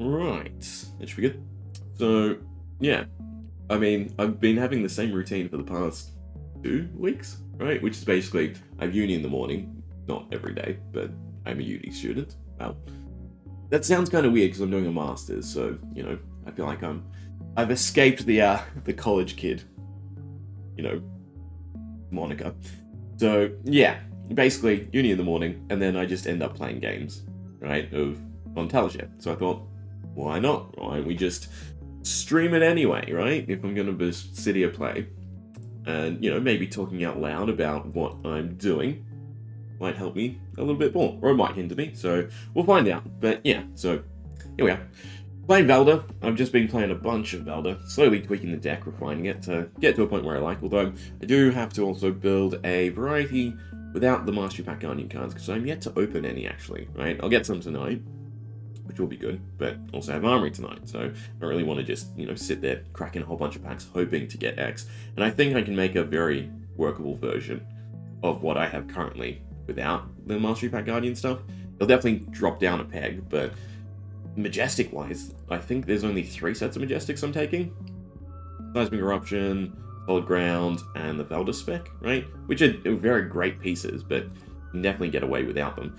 Right, that should be good. So, yeah, I mean, I've been having the same routine for the past 2 weeks, right? Which is basically, I have uni in the morning, not every day, but I'm a uni student. Well, that sounds kind of weird because I'm doing a master's, so, I feel like I've escaped the college kid, you know, moniker. So, yeah, basically, uni in the morning, and then I just end up playing games, right, on Teleshare. So I thought, why not? Why don't we just stream it anyway, right? If I'm going to just sit here play. And, maybe talking out loud about what I'm doing might help me a little bit more, or it might hinder me, so we'll find out. But yeah, so here we are. Playing Valda. I've just been playing a bunch of Valda, slowly tweaking the deck, refining it to get to a point where I like, although I do have to also build a variety without the Mastery Pack Guardian cards, because I'm yet to open any, actually, right? I'll get some tonight, which will be good, but also have Armory tonight, so I don't really want to just, sit there cracking a whole bunch of packs hoping to get X. And I think I can make a very workable version of what I have currently without the Mastery Pack Guardian stuff. It'll definitely drop down a peg, but Majestic-wise, I think there's only 3 sets of Majestics I'm taking. Seismic Eruption, Solid Ground, and the Valda spec, right? Which are very great pieces, but you can definitely get away without them.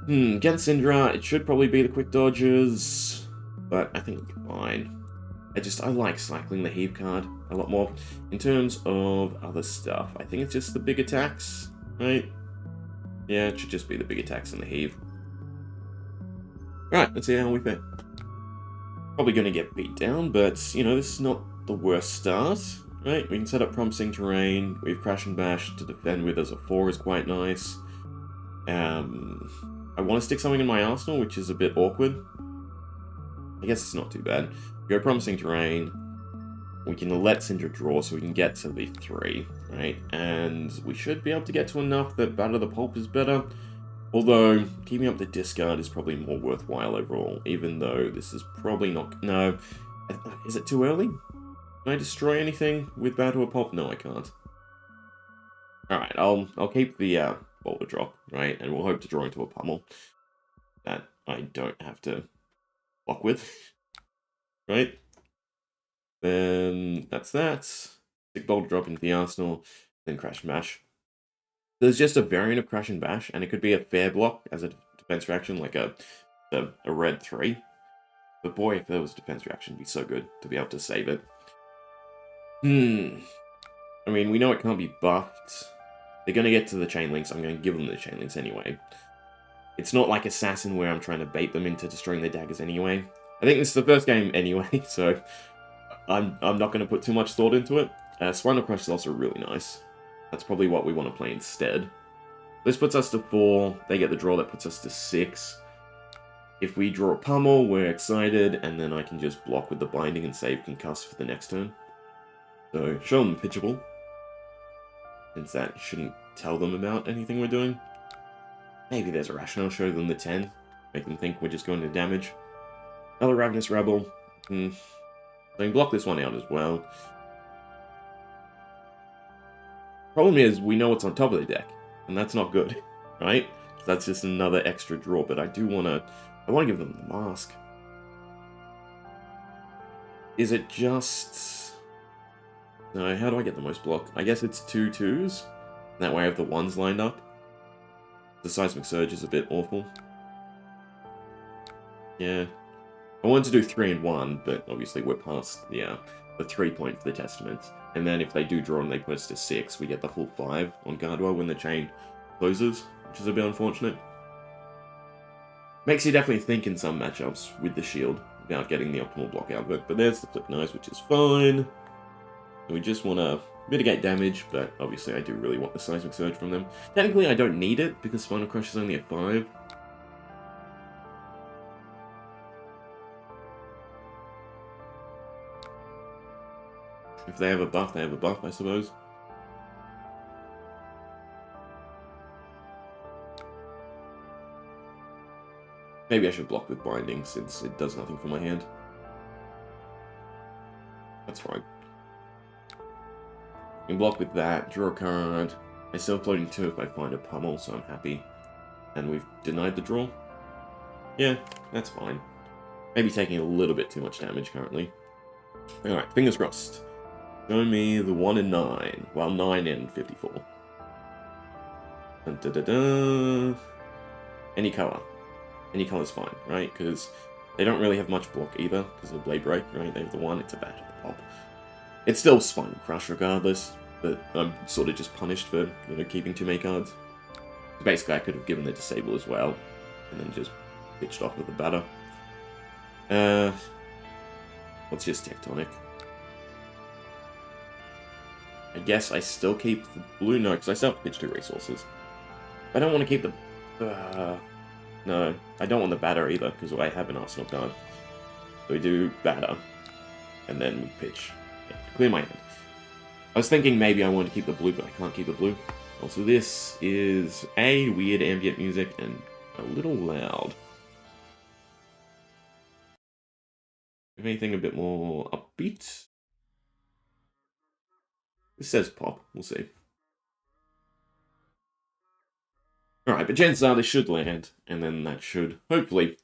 Against Syndra, it should probably be the Quick Dodges, but I think it'll be fine. I like cycling the Heave card a lot more. In terms of other stuff, I think it's just the big attacks, right? Yeah, it should just be the big attacks and the Heave. Alright, let's see how we fare. Probably going to get beat down, but, this is not the worst start, right? We can set up Promising Terrain. We have Crash and Bash to defend with as a 4 is quite nice. I want to stick something in my arsenal, which is a bit awkward. I guess it's not too bad. We go Promising Terrain. We can let Syndra draw so we can get to the 3, right? And we should be able to get to enough that Batter the Pulp is better. Although, keeping up the discard is probably more worthwhile overall, even though this is probably not... No. Is it too early? Can I destroy anything with Battle or Pulp? No, I can't. Alright, I'll keep the Boulder Drop, right? And we'll hope to draw into a Pummel that I don't have to block with, right? Then that's that. Stick Boulder Drop into the Arsenal, then Crash and Bash. There's just a variant of Crash and Bash, and it could be a fair block as a defense reaction, like a red 3. But boy, if there was a defense reaction, it'd be so good to be able to save it. I mean, we know it can't be buffed. They're going to get to the chain links. I'm going to give them the chain links anyway. It's not like Assassin where I'm trying to bait them into destroying their daggers anyway. I think this is the first game anyway, so I'm not going to put too much thought into it. Spinal Crush is also really nice. That's probably what we want to play instead. This puts us to 4. They get the draw, that puts us to 6. If we draw a Pummel, we're excited, and then I can just block with the Binding and save Concuss for the next turn. So, show them pitchable. Since that shouldn't tell them about anything we're doing. Maybe there's a rationale, show them the 10. Make them think we're just going to damage. Another Ravenous Rebel. So you can block this one out as well. Problem is, we know what's on top of the deck, and that's not good, right? That's just another extra draw, but I want to give them the Mask. Is it just... No, how do I get the most block? I guess it's 2 2s. That way I have the 1s lined up. The Seismic Surge is a bit awful. Yeah. I wanted to do 3 and 1, but obviously we're past the 3 point for the Testament. And then if they do draw and they put us to 6, we get the full 5 on Guardwell when the chain closes, which is a bit unfortunate. Makes you definitely think in some matchups with the shield about getting the optimal block out of it. But there's the Flip Nose, which is fine. We just want to mitigate damage, but obviously I do really want the Seismic Surge from them. Technically I don't need it, because Spinal Crush is only a 5. If they have a buff, they have a buff, I suppose. Maybe I should block with Binding, since it does nothing for my hand. That's fine. I can block with that, draw a card. I still have floating 2 if I find a Pummel, so I'm happy. And we've denied the draw. Yeah, that's fine. Maybe taking a little bit too much damage currently. Alright, fingers crossed. Show me the 1 in 9. Well, 9 in 54. Dun, dun, dun, dun. Any color. Any color's fine, right? Because they don't really have much block either, because of Blade Break, right? They have the 1, it's a bad pop. It's still Spinal Crush regardless, but I'm sort of just punished for, you know, keeping too many cards. Basically, I could have given the Disable as well, and then just pitched off with the batter. Let's just Tectonic. I guess I still keep the blue note, because I still have to pitch 2 resources. I don't want to keep the... no, I don't want the batter either, because I have an Arsenal card. So we do batter, and then we pitch. Yeah, clear my hand. I was thinking maybe I want to keep the blue, but I can't keep the blue. Also, this is A, weird ambient music, and a little loud. If anything a bit more upbeat? This says pop, we'll see. Alright, but chances are they should land, and then that should, hopefully,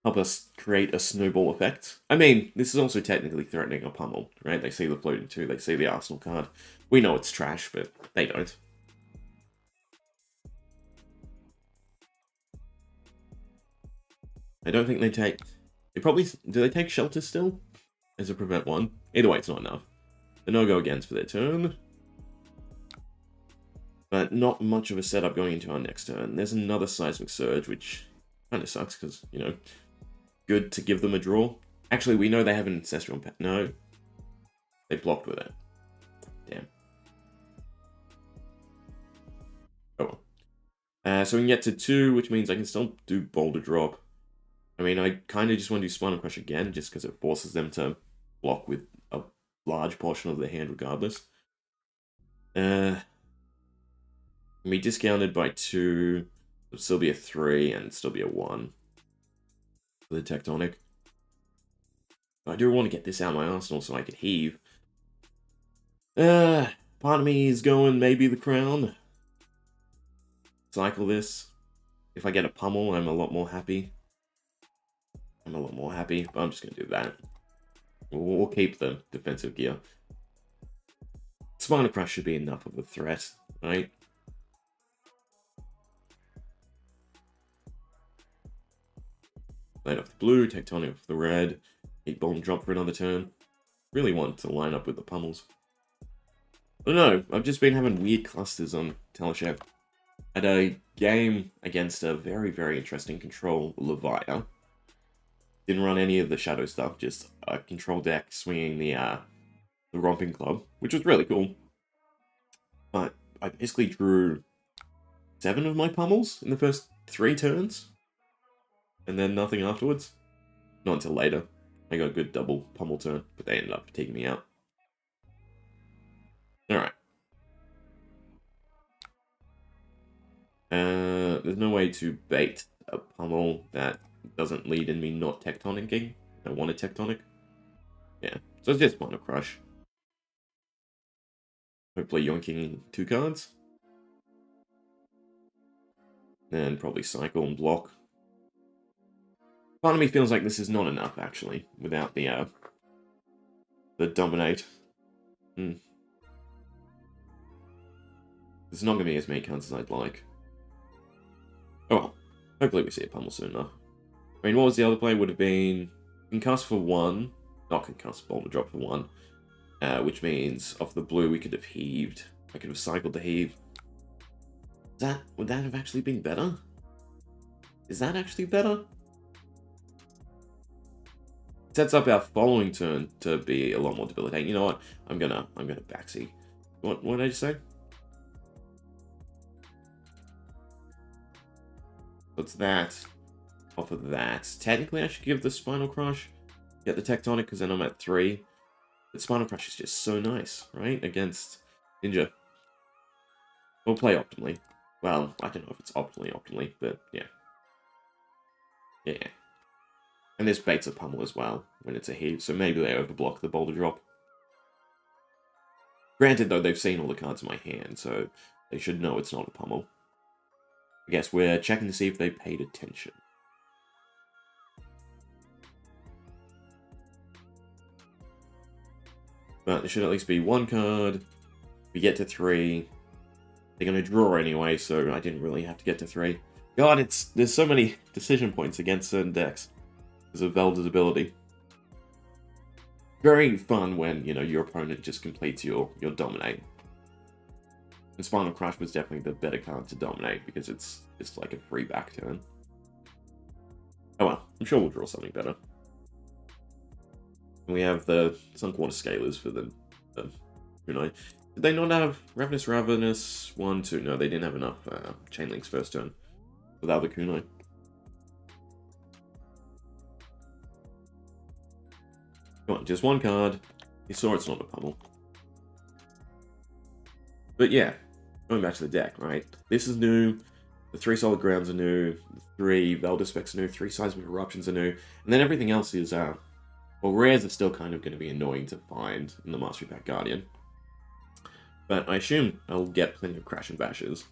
help us create a snowball effect. I mean, this is also technically threatening a pummel, right? They see the floating 2, they see the Arsenal card. We know it's trash, but they don't. I don't think they take... They probably... Do they take Shelter still? As a prevent 1? Either way, it's not enough. The no-go against for their turn. But not much of a setup going into our next turn. There's another Seismic Surge, which kind of sucks, because, you know, good to give them a draw. Actually, we know they have an Ancestral Impact. No. They blocked with it. Damn. Oh well. So we can get to 2, which means I can still do Boulder Drop. I mean, I kind of just want to do Spinal Crush again, just because it forces them to block with a large portion of their hand regardless. Be discounted by 2, it'll still be a 3, and still be a 1 for the Tectonic. But I do want to get this out of my arsenal so I could heave. Part of me is going maybe the Crown. Cycle this. If I get a pummel, I'm a lot more happy. But I'm just going to do that. We'll keep the defensive gear. Spinal Crush should be enough of a threat, right? Light off the blue, Tectonic off the red, 8 Bolt and Drop for another turn. Really want to line up with the pummels. I don't know, I've just been having weird clusters on Teleshev. Had a game against a very, very interesting control, Levia. Didn't run any of the shadow stuff, just a control deck swinging the Romping Club, which was really cool. But I basically drew 7 of my pummels in the first 3 turns. And then nothing afterwards. Not until later. I got a good double pummel turn, but they ended up taking me out. Alright. There's no way to bait a pummel that doesn't lead in me not Tectonicing. I want a Tectonic. Yeah, so it's just Spinal Crush. Hopefully yonking 2 cards. And probably cycle and block. Part of me feels like this is not enough, actually, without the Dominate. There's not going to be as many cards as I'd like. Oh well, hopefully we see a pummel soon enough. I mean, what was the other play? Would have been Concuss for 1. Not Concuss, Boulder Drop for 1. Which means, off the blue, we could have heaved. I could have cycled the heave. Would that have actually been better? Is that actually better? Sets up our following turn to be a lot more debilitating. You know what? I'm gonna backseat. What did I just say? What's that? Off of that. Technically, I should give the Spinal Crush. Get the Tectonic, because then I'm at 3. But Spinal Crush is just so nice, right? Against Ninja. We'll play optimally. Well, I don't know if it's optimally, but yeah. Yeah. And this baits a pummel as well, when it's a heave, so maybe they overblock the Boulder Drop. Granted, though, they've seen all the cards in my hand, so they should know it's not a pummel. I guess we're checking to see if they paid attention. But there should at least be one card. We get to 3. They're going to draw anyway, so I didn't really have to get to 3. God, there's so many decision points against certain decks because of Valda's ability. Very fun when, you know, your opponent just completes your dominate. And Spinal Crush was definitely the better card to dominate because it's just like a free back turn. Oh well, I'm sure we'll draw something better. And we have the Sunk Water Scalers for the Kunai. Did they not have Ravenous 1, 2? No, they didn't have enough Chain Links first turn without the Kunai. Come on, just one card. You saw it's not a pummel. But yeah, going back to the deck, right? This is new. The 3 Solid Grounds are new. The 3 Valda specs are new. 3 Seismic Eruptions are new. And then everything else is, well, rares are still kind of going to be annoying to find in the Mastery Pack Guardian. But I assume I'll get plenty of Crash and Bashes.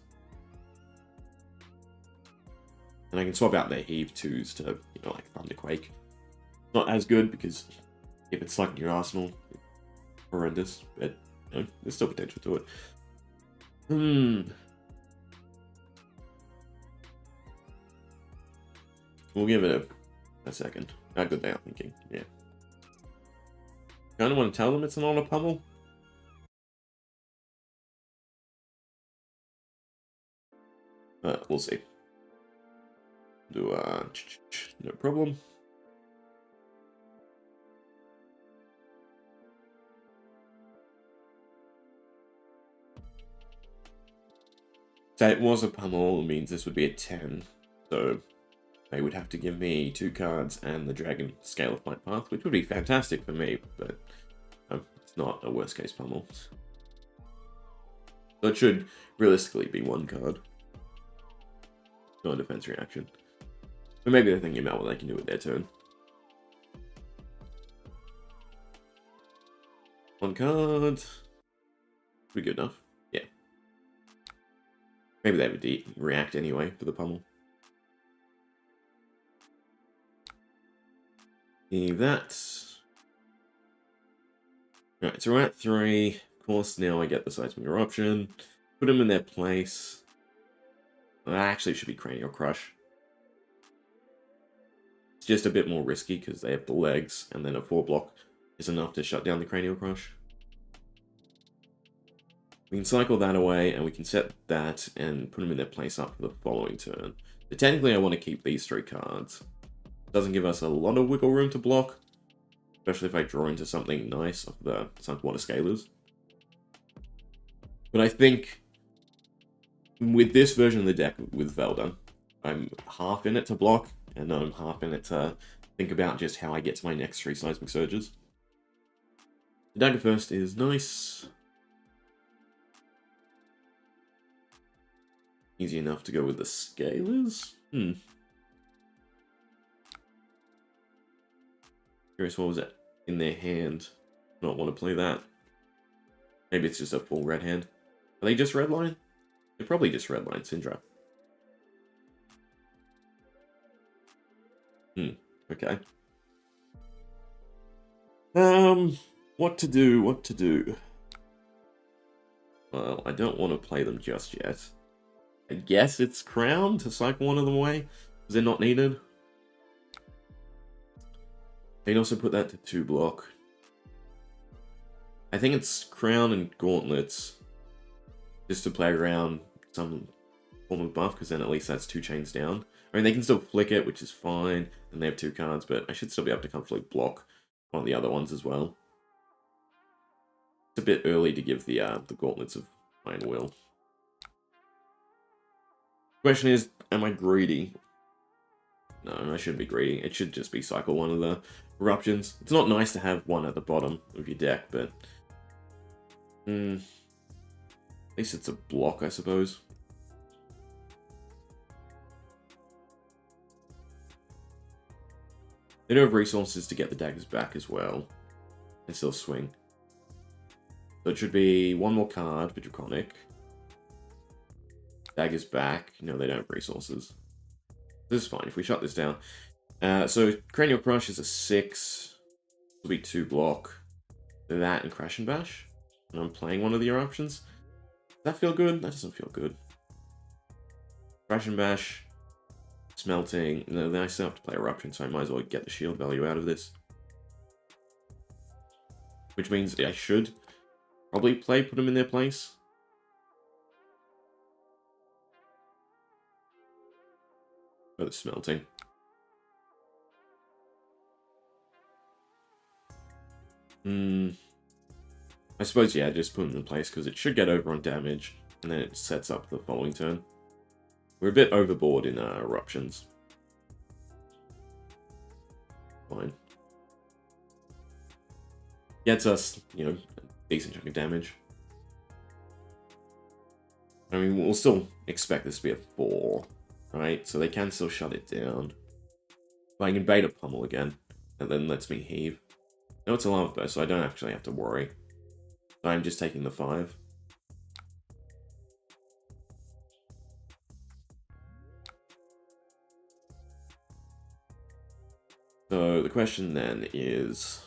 And I can swap out their Heave 2s to, you know, like Thunderquake. Not as good because if it's stuck in your arsenal, it's horrendous. But, you know, there's still potential to it. We'll give it a second. How good they are thinking, yeah. Kind of want to tell them it's not a pummel. We'll see. No problem. So it was a pummel, it means this would be a 10. So they would have to give me 2 cards and the Dragon Scale of Flight Path, which would be fantastic for me, but it's not a worst case pummel. So it should realistically be 1 card. No defense reaction. But maybe they're thinking about what they can do with their turn. 1 card. Be good enough. Yeah. Maybe they would react anyway for the pummel. Leave that. Alright, so we're at 3. Of course, now I get the Seismic Eruption. Put them in their place. Well, actually, it should be Cranial Crush. It's just a bit more risky because they have the legs, and then a 4-block is enough to shut down the Cranial Crush. We can cycle that away, and we can set that and put them in their place up for the following turn. But technically, I want to keep these 3 cards. It doesn't give us a lot of wiggle room to block, especially if I draw into something nice off the Sunk Water Scalers. But I think with this version of the deck with Valda, I'm half in it to block, and I'm half in it to think about just how I get to my next 3 Seismic Surges. The Dagger First is nice. Easy enough to go with the Scalers. Curious what was it in their hand. Not want to play that. Maybe it's just a full red hand. Are they just redline? They're probably just redline Syndra. Okay. What to do? Well, I don't want to play them just yet. I guess it's Crown to cycle one of them away, because they're not needed. They can also put that to 2 block. I think it's Crown and Gauntlets, just to play around some form of buff, because then at least that's 2 chains down. I mean, they can still flick it, which is fine, and they have 2 cards, but I should still be able to comfortably block one of the other ones as well. It's a bit early to give the Gauntlets of Iron Will. Question is, am I greedy? No, I shouldn't be greedy. It should just be cycle one of the Eruptions. It's not nice to have one at the bottom of your deck, but at least it's a block, I suppose. They do have resources to get the daggers back as well, and still swing. So it should be 1 more card for Draconic. Daggers back. No, they don't have resources. This is fine if we shut this down. So Cranial Crush is a 6. It'll be 2 block. that and Crash and Bash, and I'm playing one of the eruptions. Does that feel good? That doesn't feel good. Crash and Bash, smelting. No, then I still have to play eruption, so I might as well get the shield value out of this. Which means I should probably put them in their place. Oh, the smelting. I suppose, yeah, just put them in place because it should get over on damage, and then it sets up the following turn. We're a bit overboard in eruptions. Fine. Gets us, you know, a decent chunk of damage. I mean, we'll still expect this to be a 4, right? So they can still shut it down. But I can bait a pummel again, and then lets me heave. No, it's a lava burst, so I don't actually have to worry. I'm just taking the 5. So the question then is...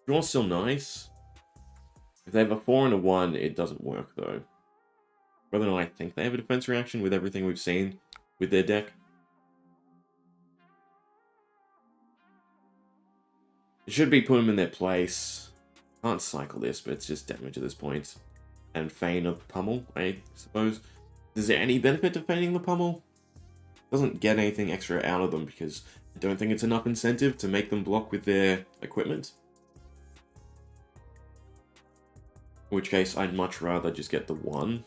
Draw's still nice. If they have a 4 and a 1, it doesn't work though. Whether or not I think they have a defense reaction with everything we've seen with their deck. It should be put them in their place. Can't cycle this, but it's just damage at this point. And feign a pummel, I suppose. Is there any benefit to feigning the pummel? Doesn't get anything extra out of them because I don't think it's enough incentive to make them block with their equipment. In which case, I'd much rather just get the 1,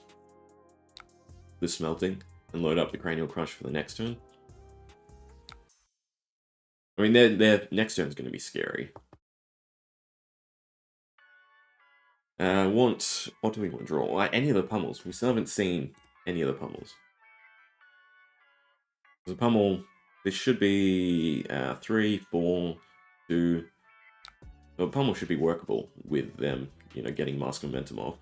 the smelting, and load up the Cranial Crush for the next turn. I mean, their next turn is going to be scary. What do we want to draw? Any of the pummels. We still haven't seen any of the pummels. The pummel, this should be 3, 4, 2. The pummel should be workable with them, you know, getting mask momentum off.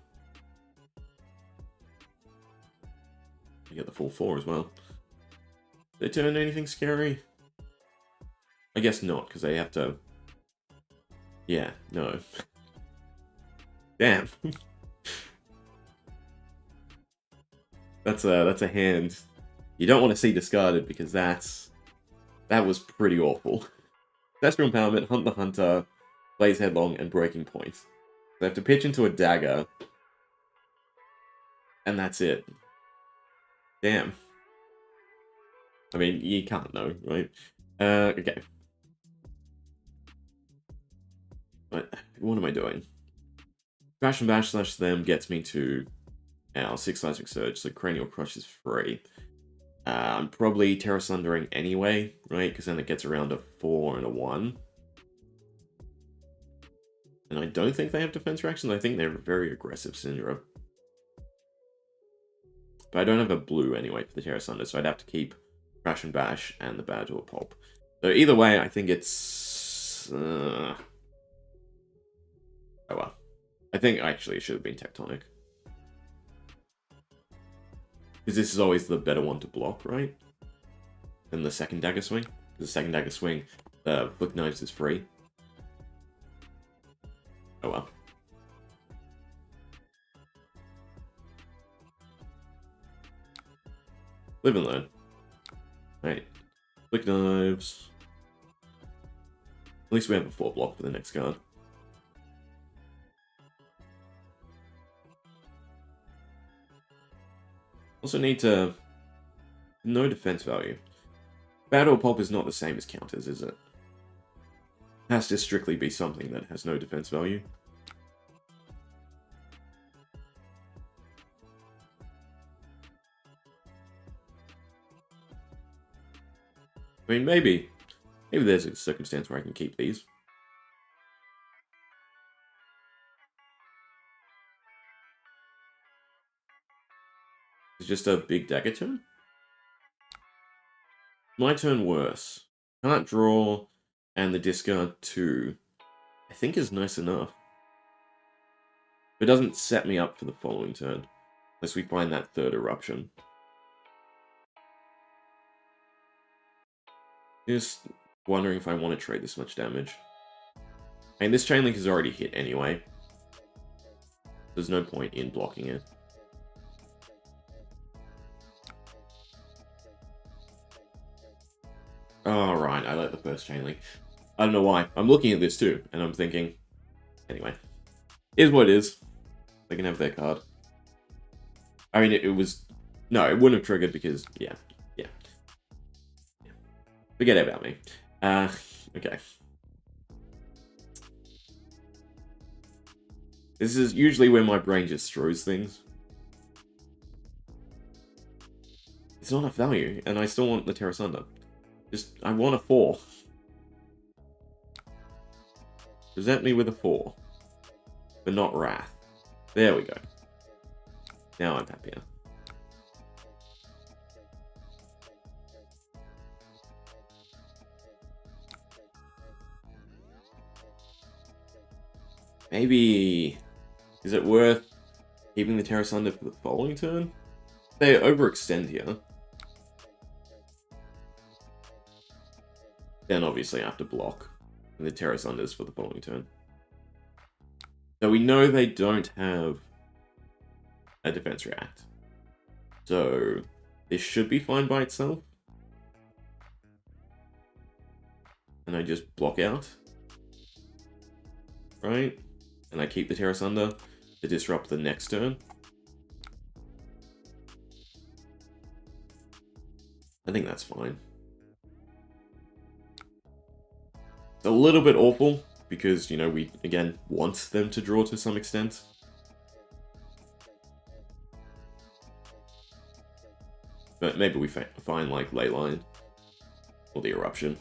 You get the full 4 as well. They turn anything scary? I guess not, because they have to... Yeah, no. Damn. That's a hand you don't want to see discarded, because that was pretty awful. Ancestral Empowerment, Hunt the Hunter, Blaze Headlong, and Breaking Point. They have to pitch into a dagger, and that's it. Damn. I mean, you can't know, right? Okay. What am I doing? Crash and Bash / them gets me to our 6 Seismic Surge, so Cranial Crush is free. I'm probably Terra Sundering anyway, right? Because then it gets around a 4 and a 1. And I don't think they have defense reactions. I think they're very aggressive Syndra. But I don't have a blue anyway for the Terra Sunder, so I'd have to keep Crash and Bash and the Badge or Pulp. So either way, I think it's... Oh well. I think actually it should have been Tectonic. Because this is always the better one to block, right? Than the second Dagger Swing. Because the second Dagger Swing, Flick Knives is free. Oh well. Live and learn. Right. Flick Knives. At least we have a 4 block for the next card. Also need to... No defense value. Battle Pulp is not the same as counters, is it? It has to strictly be something that has no defense value. I mean, maybe there's a circumstance where I can keep these. It's just a big dagger turn? My turn worse. Can't draw, and the discard 2, I think is nice enough. It doesn't set me up for the following turn, unless we find that third eruption. Just Wondering if I want to trade this much damage. I mean, this chain link is already hit anyway. There's no point in blocking it. Oh, right, I like the first chain link. I don't know why. I'm looking at this too, and I'm thinking... Anyway. Is what it is. They can have their card. I mean, it was... No, it wouldn't have triggered because... Yeah. Forget about me. Okay. This is usually where my brain just throws things. It's not enough value, and I still want the Terra Sunder. I want a 4. Present me with a 4. But not Rathe. There we go. Now I'm happier. Maybe... Is it worth keeping the Terra Sunder for the following turn? They overextend here. Then obviously I have to block. And the Terra Sunders for the following turn. So we know they don't have a defense react. So this should be fine by itself. And I just block out. Right? And I keep the Terra Sunder to disrupt the next turn. I think that's fine. It's a little bit awful, because, you know, we, again, want them to draw to some extent. But maybe we find, like, Ley Line. Or the Eruption.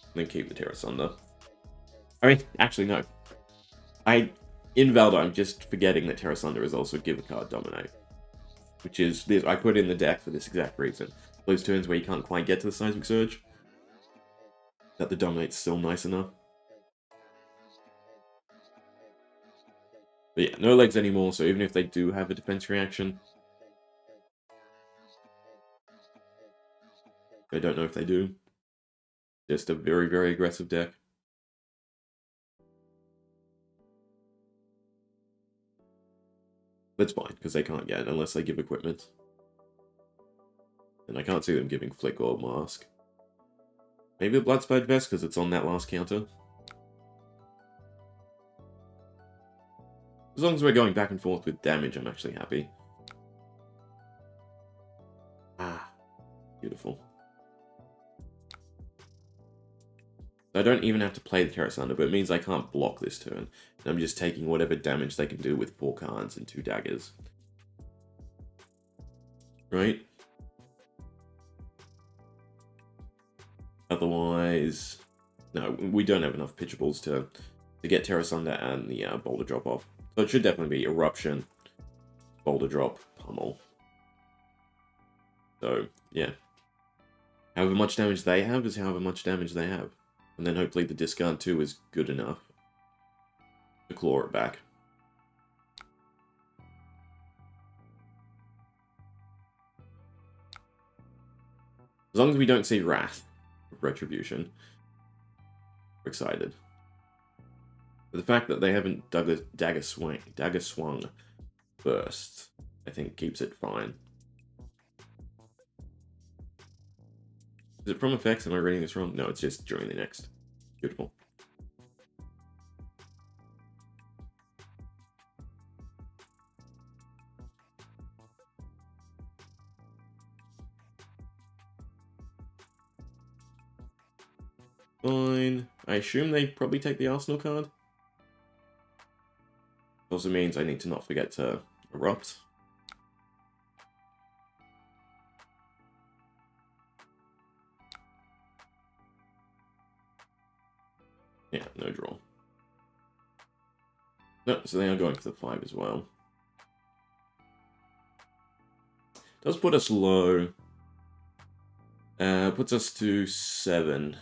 And then keep the Terra Sunder. I mean, actually, no. In Valda, I'm just forgetting that Terra Sunder is also Give a Card Dominate. Which is, this, I put in the deck for this exact reason. Those turns where you can't quite get to the Seismic Surge. That the Dominate's still nice enough. But yeah, no legs anymore, so even if they do have a defense reaction... I don't know if they do. Just a very, very aggressive deck. That's fine, because they can't get it unless they give equipment. And I can't see them giving Flick or Mask. Maybe a Bloodspurge Vest, because it's on that last counter. As long as we're going back and forth with damage, I'm actually happy. Ah, beautiful. I don't even have to play the Terra Sunder, but it means I can't block this turn. And I'm just taking whatever damage they can do with 4 cards and 2 daggers. Right? Otherwise... No, we don't have enough pitchables to get Terra Sunder and the Boulder Drop off. So it should definitely be Eruption, Boulder Drop, Pummel. So, yeah. However much damage they have is however much damage they have. And then hopefully the discard 2 is good enough to claw it back. As long as we don't see Rathe of Retribution, we're excited. But the fact that they haven't dagger swung first, I think keeps it fine. Is it from effects? Am I reading this wrong? No, it's just during the next. Beautiful. Fine. I assume they probably take the Arsenal card. Also means I need to not forget to erupt. Yeah, no draw. No, so they are going for the 5 as well. Does put us low. Puts us to 7.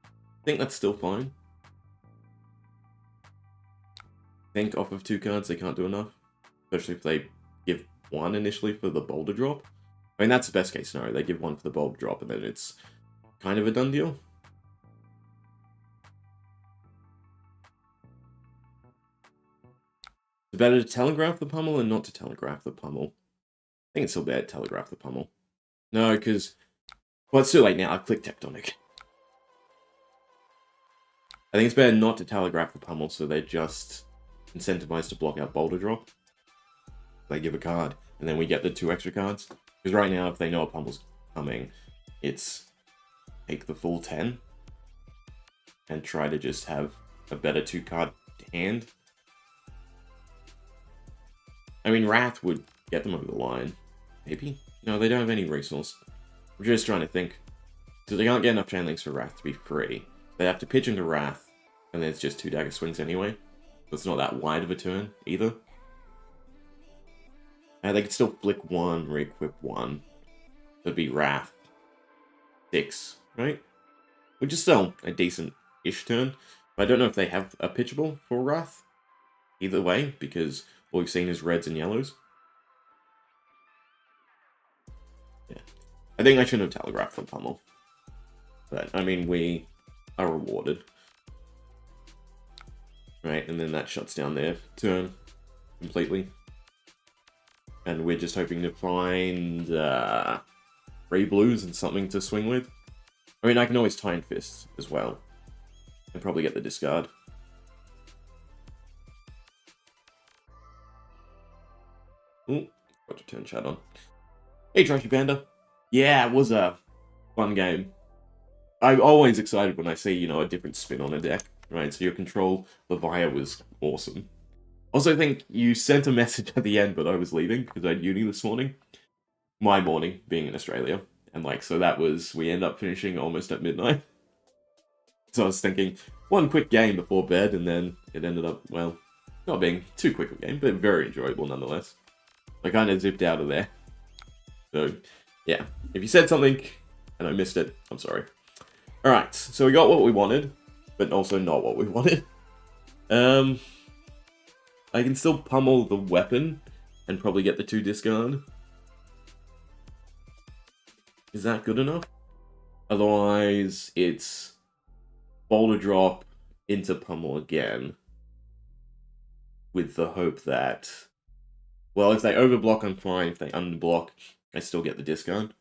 I think that's still fine. I think off of 2 cards they can't do enough. Especially if they give 1 initially for the Boulder Drop. I mean, that's the best case scenario. They give one for the bulb drop, and then it's kind of a done deal. It's better to telegraph the pummel and not to telegraph the pummel. I think it's still better to telegraph the pummel. No, because... Well, it's too late now. I clicked tectonic. I think it's better not to telegraph the pummel, so they're just incentivized to block out boulder drop. They give a card, and then we get the 2 extra cards. Because right now, if they know a pummel's coming, it's take the full 10 and try to just have a better 2-card hand. I mean, Rathe would get them over the line. Maybe? No, they don't have any resource. I'm just trying to think. Because they can't get enough chain links for Rathe to be free. They have to pitch into Rathe, and then it's just 2 dagger swings anyway. So it's not that wide of a turn, either. And they could still flick 1, re-equip 1. That'd be Rathe 6, right? Which is still a decent-ish turn. But I don't know if they have a pitchable for Rathe. Either way, because all we've seen is reds and yellows. Yeah. I think I shouldn't have telegraphed the pummel. But, I mean, we are rewarded. Right, and then that shuts down their turn completely. And we're just hoping to find 3 blues and something to swing with. I mean, I can always Titan Fist as well. And probably get the discard. Ooh, got to turn chat on. Hey, Trashy Panda. Yeah, it was a fun game. I'm always excited when I see, you know, a different spin on a deck. Right, so your control Leviah was awesome. Also, I think you sent a message at the end, but I was leaving because I had uni this morning. My morning, being in Australia. And, like, so that was... We end up finishing almost at midnight. So I was thinking, one quick game before bed, and then it ended up, well, not being too quick a game, but very enjoyable nonetheless. I kind of zipped out of there. So, yeah. If you said something and I missed it, I'm sorry. Alright, so we got what we wanted, but also not what we wanted. I can still pummel the weapon and probably get the 2 discard. Is that good enough? Otherwise, it's boulder drop into pummel again. With the hope that... Well, if they overblock, I'm fine. If they unblock, I still get the discard.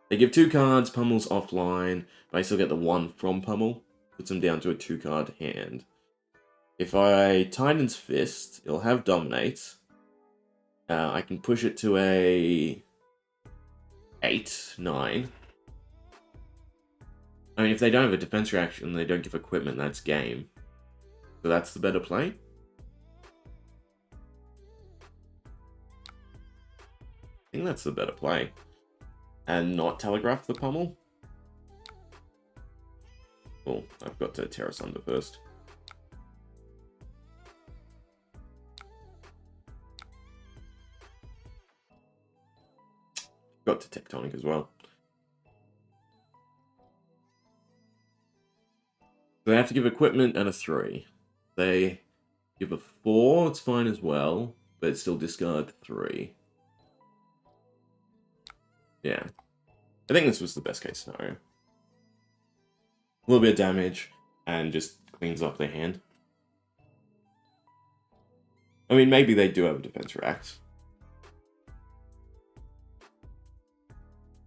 They give 2 cards, pummel's offline, but I still get the 1 from pummel. Puts them down to a 2-card hand. If I Titan's Fist, it'll have Dominate. I can push it to a 8, 9. I mean, if they don't have a defense reaction, they don't give equipment, that's game. So that's the better play. I think that's the better play. And not telegraph the pummel. Cool, I've got to Terra Sunder first. Got to Tectonic as well. They have to give equipment and a 3. They give a 4, it's fine as well, but it's still discard 3. Yeah. I think this was the best case scenario. A little bit of damage, and just cleans up their hand. I mean, maybe they do have a defense react.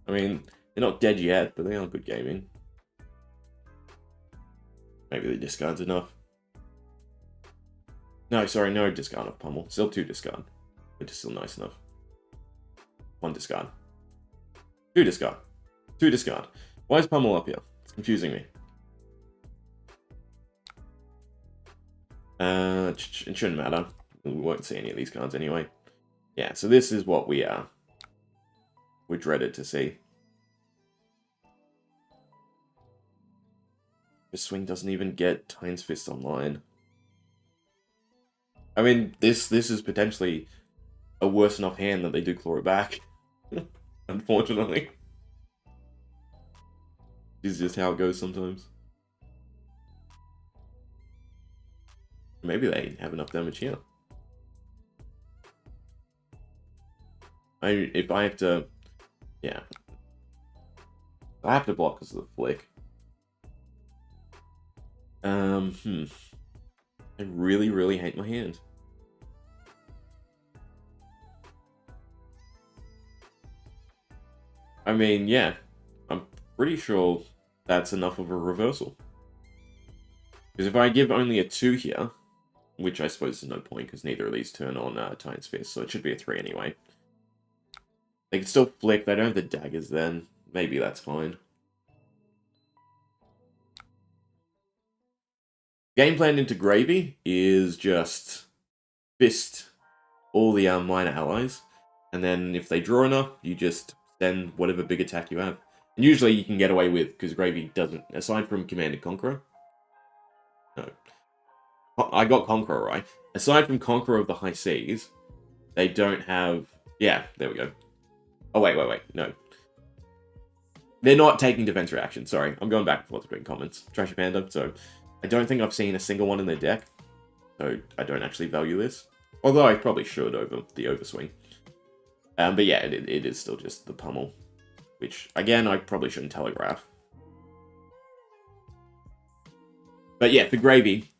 I mean, they're not dead yet, but they are good gaming. Maybe the discard's enough. No, sorry, no discard of pummel. Still 2 discard, which is still nice enough. 1 discard. 2 discard. 2 discard. Why is pummel up here? It's confusing me. It shouldn't matter. We won't see any of these cards anyway. Yeah, so this is what we're dreaded to see. This swing doesn't even get Titan's Fist online. I mean, this is potentially a worse enough hand that they do claw it back. Unfortunately. This is just how it goes sometimes. Maybe they have enough damage here. If I have to, yeah, I have to block because of the flick. I really, really hate my hand. I mean, yeah, I'm pretty sure that's enough of a reversal. Because if I give only a 2 here, which I suppose is no point because neither of these turn on Titan's Fist, so it should be a 3 anyway. They can still flick, they don't have the daggers then. Maybe that's fine. Game plan into Gravy is just fist all the minor allies, and then if they draw enough, you just send whatever big attack you have. And usually you can get away with, because Gravy doesn't, aside from Command and Conqueror. No. I got Conqueror right. Aside from Conqueror of the High Seas, they don't have... Yeah, there we go. Oh, wait, no. They're not taking defense reaction, sorry. I'm going back and forth between comments. Trashy Panda, so... I don't think I've seen a single one in their deck, so I don't actually value this. Although I probably should over the Overswing. But yeah, it is still just the pummel. Which, again, I probably shouldn't telegraph. But yeah, for Gravy,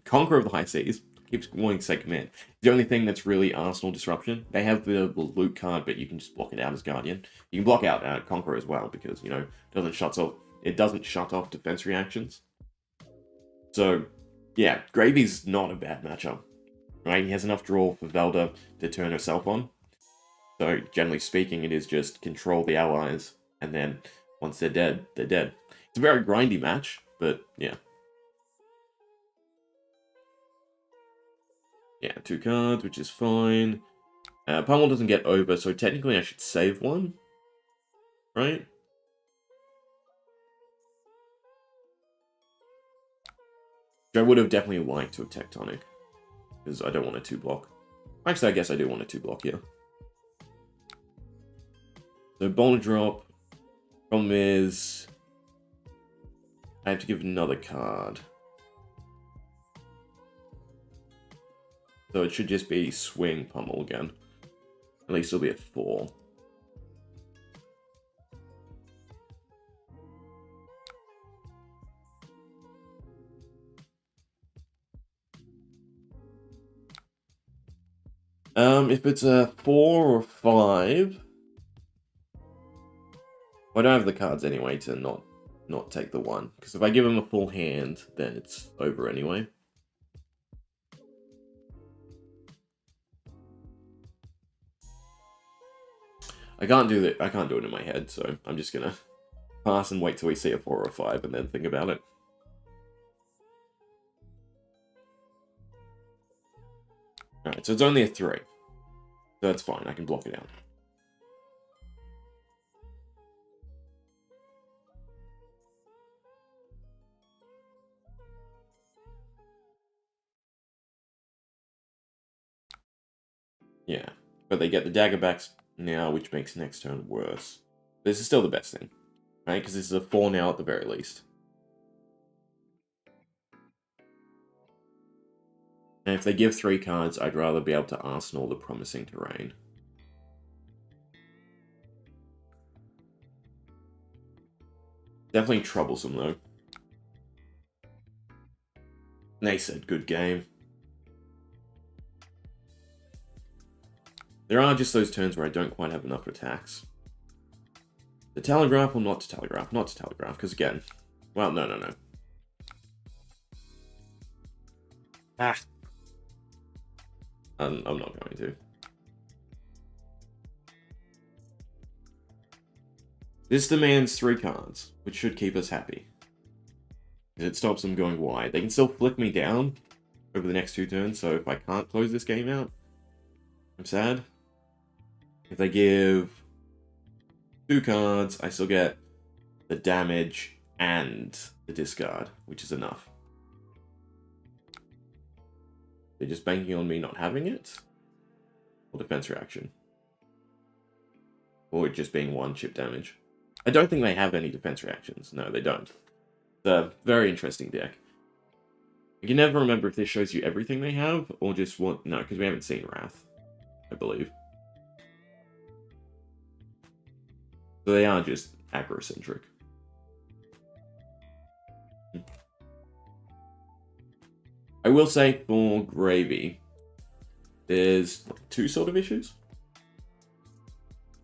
Conqueror of the High Seas, keeps wanting to say Command. The only thing that's really Arsenal Disruption, they have the loot card, but you can just block it out as Guardian. You can block out Conqueror as well, because, you know, it doesn't shut off defense reactions. So, yeah, Gravy's not a bad matchup. Right? He has enough draw for Valda to turn herself on. So, generally speaking, it is just control the allies, and then once they're dead, they're dead. It's a very grindy match, but yeah. Yeah, 2 cards, which is fine. Pummel doesn't get over, so technically I should save one. Right? Which I would have definitely liked to have Tectonic. Because I don't want a 2-block. Actually, I guess I do want a 2-block here. So, Boulder Drop. Problem is... I have to give another card. So it should just be Swing Pummel again. At least it'll be at 4. If it's a 4 or 5... I don't have the cards anyway to not take the 1. Because if I give him a full hand, then it's over anyway. I can't do it in my head, so I'm just gonna pass and wait till we see a 4 or 5 and then think about it. Alright, so it's only a 3. So that's fine, I can block it out. Yeah, but they get the dagger backs now, which makes next turn worse. This is still the best thing, right? Because this is a 4 now at the very least. And if they give 3 cards, I'd rather be able to Arsenal the Promising Terrain. Definitely troublesome, though. They said good game. There are just those turns where I don't quite have enough attacks. To telegraph or not to telegraph? Not to telegraph, because again... Well, no. Ah. I'm not going to. This demands 3 cards, which should keep us happy. It stops them going wide. They can still flick me down over the next 2 turns, so if I can't close this game out, I'm sad. If they give 2 cards, I still get the damage and the discard, which is enough. They're just banking on me not having it? Or defense reaction? Or it just being 1 chip damage? I don't think they have any defense reactions. No, they don't. It's a very interesting deck. I can never remember if this shows you everything they have, or just what... No, because we haven't seen Rathe, I believe. So they are just aggro-centric. I will say for Gravy, there's two sort of issues.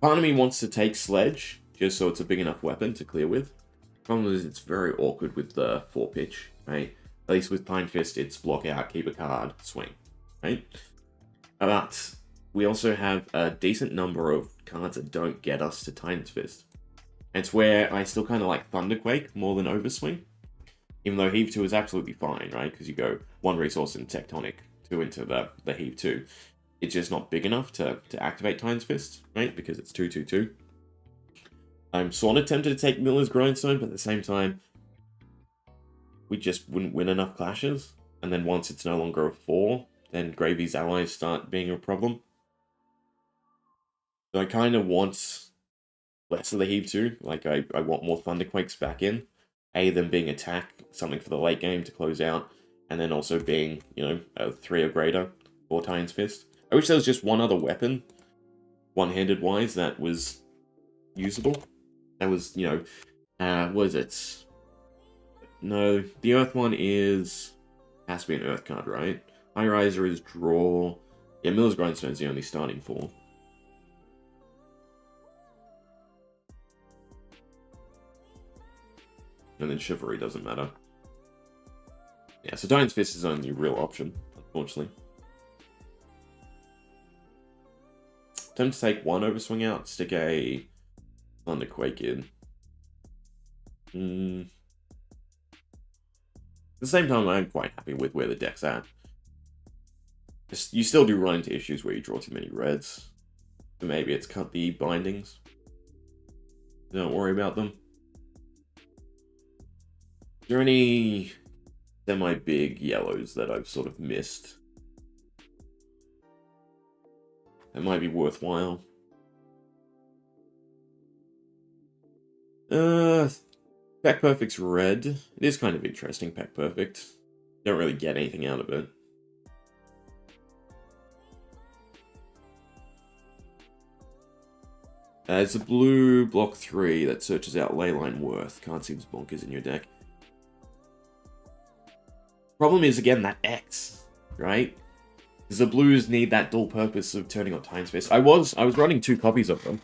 Part of me wants to take Sledge, just so it's a big enough weapon to clear with. Problem is, it's very awkward with the 4-pitch, right? At least with Pine Fist, it's block out, keep a card, swing, right? But we also have a decent number of cards that don't get us to Titan's Fist. And it's where I still kind of like Thunderquake more than Overswing. Even though Heave 2 is absolutely fine, right? Because you go 1 resource in Tectonic, 2 into the Heave 2. It's just not big enough to activate Titan's Fist, right? Because it's 2/2/2. I'm sort of tempted to take Miller's Grindstone, but at the same time, we just wouldn't win enough clashes. And then once it's no longer a 4, then Gravy's allies start being a problem. So I kind of want less of the Heave 2. Like, I want more Thunderquakes back in. A, them being attack, something for the late game to close out, and then also being, you know, a 3 or greater for Titan's Fist. I wish there was just one other weapon, one-handed wise, that was usable. That was, you know, what is it? No, the Earth one has to be an Earth card, right? High Riser is draw. Yeah, Miller's Grindstone is the only starting for. And then Chivalry doesn't matter. Yeah, so Titan's Fist is only real option, unfortunately. Time to take 1 Overswing out, stick a Thunderquake in. At the same time, I'm quite happy with where the deck's at. You still do run into issues where you draw too many reds. So maybe it's cut the bindings. Don't worry about them. Is there any semi-big yellows that I've sort of missed that might be worthwhile? Pack Perfect's red. It is kind of interesting, Pack Perfect. Don't really get anything out of it. It's a blue block 3 that searches out Leyline Worth. Card seems bonkers in your deck. Problem is, again, that X, right? Because the blues need that dual purpose of turning on Titan's Fist. I was running 2 copies of them.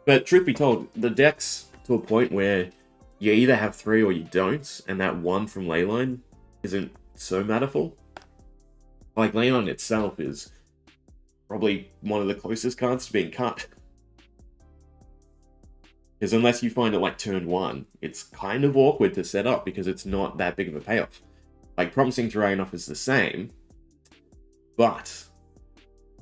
But truth be told, the deck's to a point where you either have 3 or you don't, and that 1 from Leyline isn't so matterful. Like, Leyline itself is probably one of the closest cards to being cut. Because unless you find it like turn 1, it's kind of awkward to set up because it's not that big of a payoff. Like, Promising Terrain offers the same, but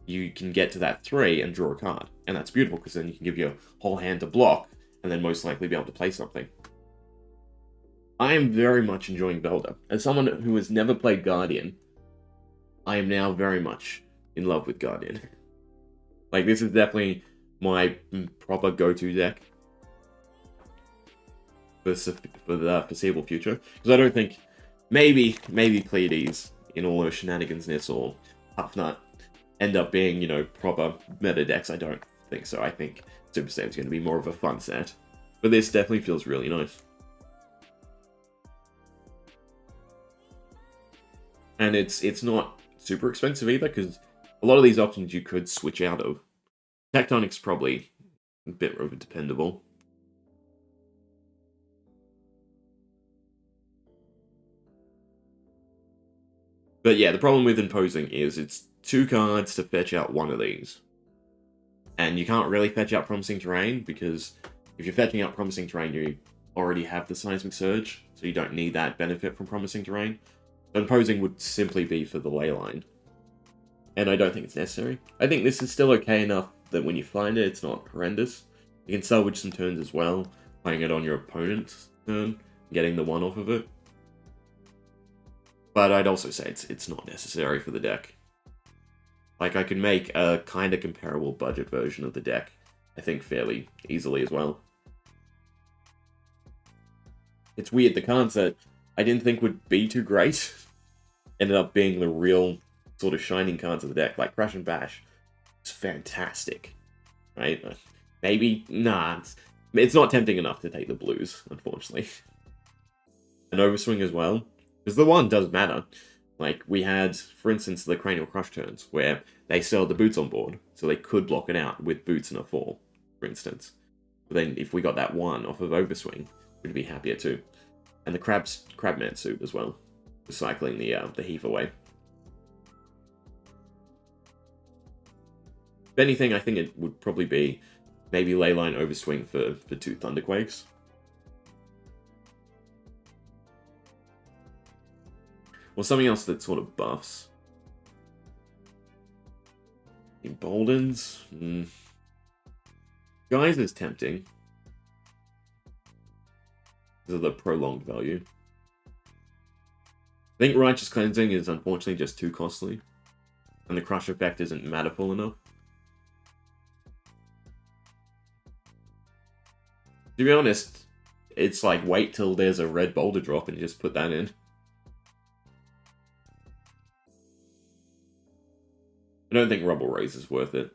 you can get to that 3 and draw a card. And that's beautiful because then you can give your whole hand to block and then most likely be able to play something. I am very much enjoying Valda. As someone who has never played Guardian, I am now very much in love with Guardian. Like, this is definitely my proper go-to deck for the foreseeable future. Because I don't think, maybe Pleiades in all those shenanigans or Tough Nut end up being, you know, proper meta decks. I don't think so. I think Super Saiyan's going to be more of a fun set. But this definitely feels really nice. And it's not super expensive either, because a lot of these options you could switch out of. Tectonic's probably a bit over dependable. But yeah, the problem with Imposing is it's 2 cards to fetch out 1 of these. And you can't really fetch out Promising Terrain, because if you're fetching out Promising Terrain, you already have the Seismic Surge, so you don't need that benefit from Promising Terrain. So Imposing would simply be for the Leyline. And I don't think it's necessary. I think this is still okay enough that when you find it, it's not horrendous. You can salvage some turns as well, playing it on your opponent's turn, getting the 1 off of it. But I'd also say it's not necessary for the deck. Like, I can make a kind of comparable budget version of the deck, I think, fairly easily as well. It's weird, the cards that I didn't think would be too great ended up being the real sort of shining cards of the deck. Like Crash and Bash is fantastic, right? Maybe, nah, it's not tempting enough to take the blues, unfortunately. An overswing as well, because the one does matter. Like, we had, for instance, the Cranial Crush turns, where they sell the boots on board, so they could block it out with boots and a 4, for instance. But then if we got that 1 off of overswing, we'd be happier too. And the Crabman suit as well, recycling the heave away. If anything, I think it would probably be maybe Leyline overswing for 2 Thunderquakes. Or something else that sort of buffs. Emboldens? Guys is tempting. Because of the prolonged value. I think Righteous Cleansing is unfortunately just too costly. And the Crush effect isn't matterful enough. To be honest, it's like wait till there's a red boulder drop and just put that in. I don't think Rubble Raise is worth it.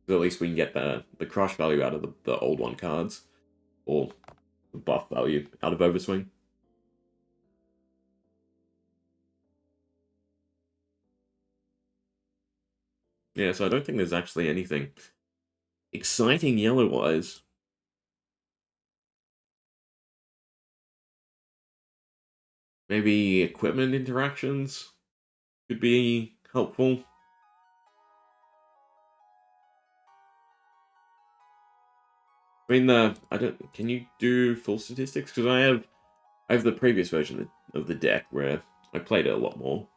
Because at least we can get the crush value out of the old one cards. Or the buff value out of Overswing. Yeah, so I don't think there's actually anything exciting yellow-wise. Maybe equipment interactions could be helpful. I mean, I don't. Can you do full statistics? Because I have the previous version of the deck where I played it a lot more.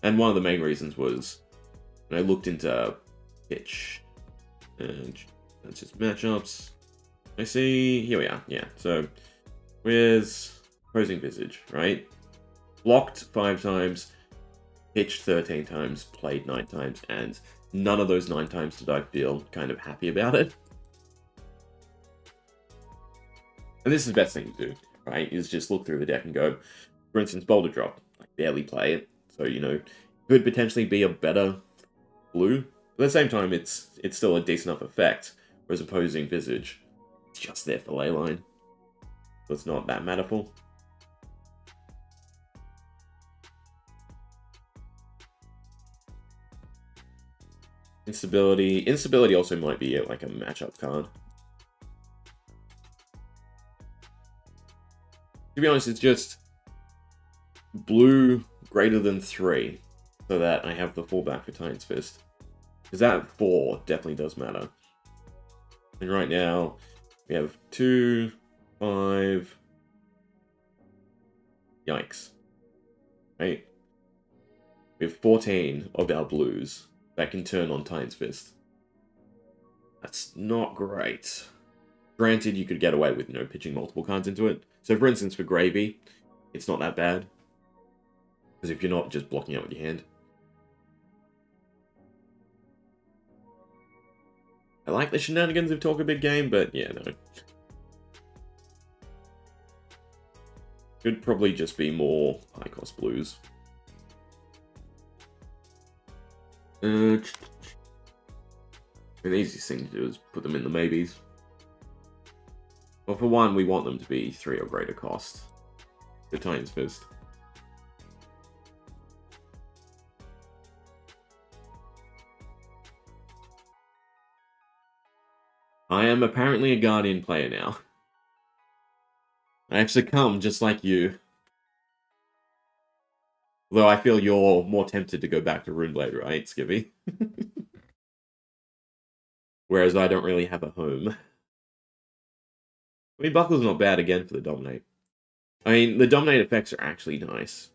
And one of the main reasons was when I looked into pitch and that's just matchups. I see. Here we are. Yeah. So with Opposing Visage, right? Blocked 5 times, pitched 13 times, played 9 times, and none of those 9 times did I feel kind of happy about it. And this is the best thing to do, right? Is just look through the deck and go, for instance, Boulder Drop. I barely play it, so, you know, could potentially be a better blue. But at the same time, it's still a decent enough effect, whereas Opposing Visage, it's just there for Leyline. So it's not that matterful. Instability also might be like a matchup card. To be honest, it's just blue greater than 3, so that I have the fallback for Titan's Fist. Because that 4 definitely does matter. And right now, we have 2, 5... Yikes. Right? We have 14 of our blues that can turn on Titan's Fist. That's not great. Granted, you could get away with, you know, pitching multiple cards into it. So, for instance, for Gravy, it's not that bad. Because if you're not just blocking out with your hand. I like the shenanigans of Talk a Big Game, but yeah, no. Could probably just be more high-cost blues. The easiest thing to do is put them in the maybes. Well, for one, we want them to be 3 or greater cost. The Titan's Fist. I am apparently a Guardian player now. I have succumbed just like you. Though I feel you're more tempted to go back to Runeblade, right, Skivvy? Whereas I don't really have a home. I mean, Buckle's not bad again for the Dominate. I mean, the Dominate effects are actually nice.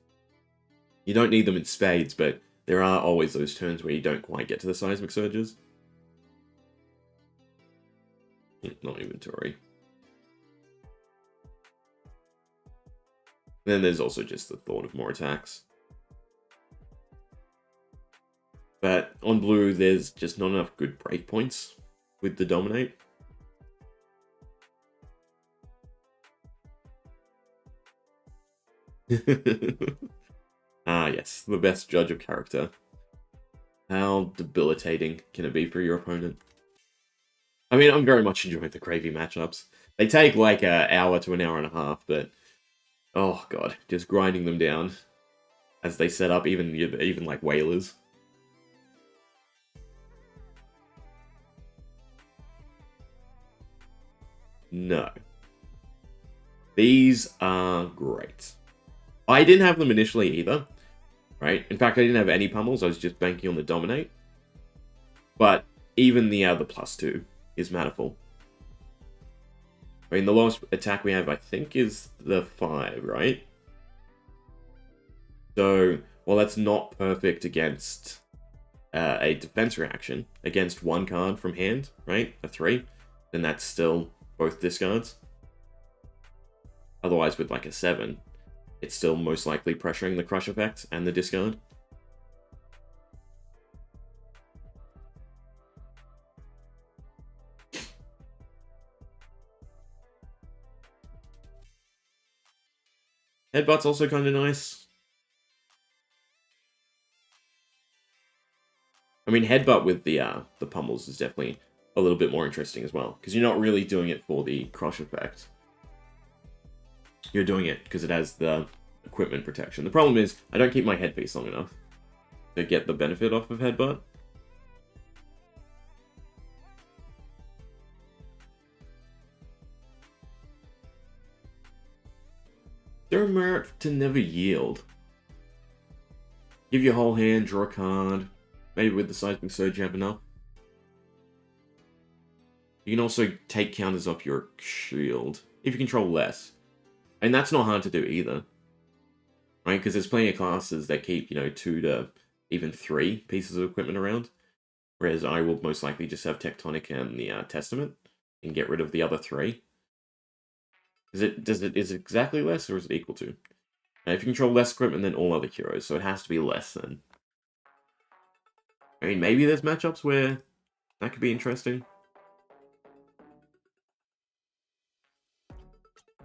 You don't need them in spades, but there are always those turns where you don't quite get to the Seismic Surges. Not inventory. Then there's also just the thought of more attacks. But on blue, there's just not enough good breakpoints with the Dominate. Ah, yes, the best judge of character. How debilitating can it be for your opponent? I mean, I'm very much enjoying the gravy matchups. They take like an hour to an hour and a half, but oh god, just grinding them down as they set up, even like whalers. No. These are great. I didn't have them initially either, right? In fact, I didn't have any pummels. I was just banking on the dominate. But even the +2 is matterful. I mean, the lowest attack we have, I think, is the 5, right? So, well, that's not perfect against a defense reaction. Against one card from hand, right? A 3. Then that's still both discards. Otherwise, with like a 7, it's still most likely pressuring the crush effect and the discard. Headbutt's also kind of nice. I mean, headbutt with the pummels is definitely a little bit more interesting as well, because you're not really doing it for the crush effect. You're doing it because it has the equipment protection. The problem is, I don't keep my headpiece long enough to get the benefit off of headbutt. There a merit to never yield. Give your whole hand, draw a card. Maybe with the Seismic Surge you have enough. You can also take counters off your shield if you control less. And that's not hard to do either. Right? Because there's plenty of classes that keep, 2 to even 3 pieces of equipment around. Whereas I will most likely just have Tectonic and the Testament and get rid of the other 3. Is it exactly less, or is it equal to? If you control less equipment than all other heroes, so it has to be less than. I mean, maybe there's matchups where that could be interesting.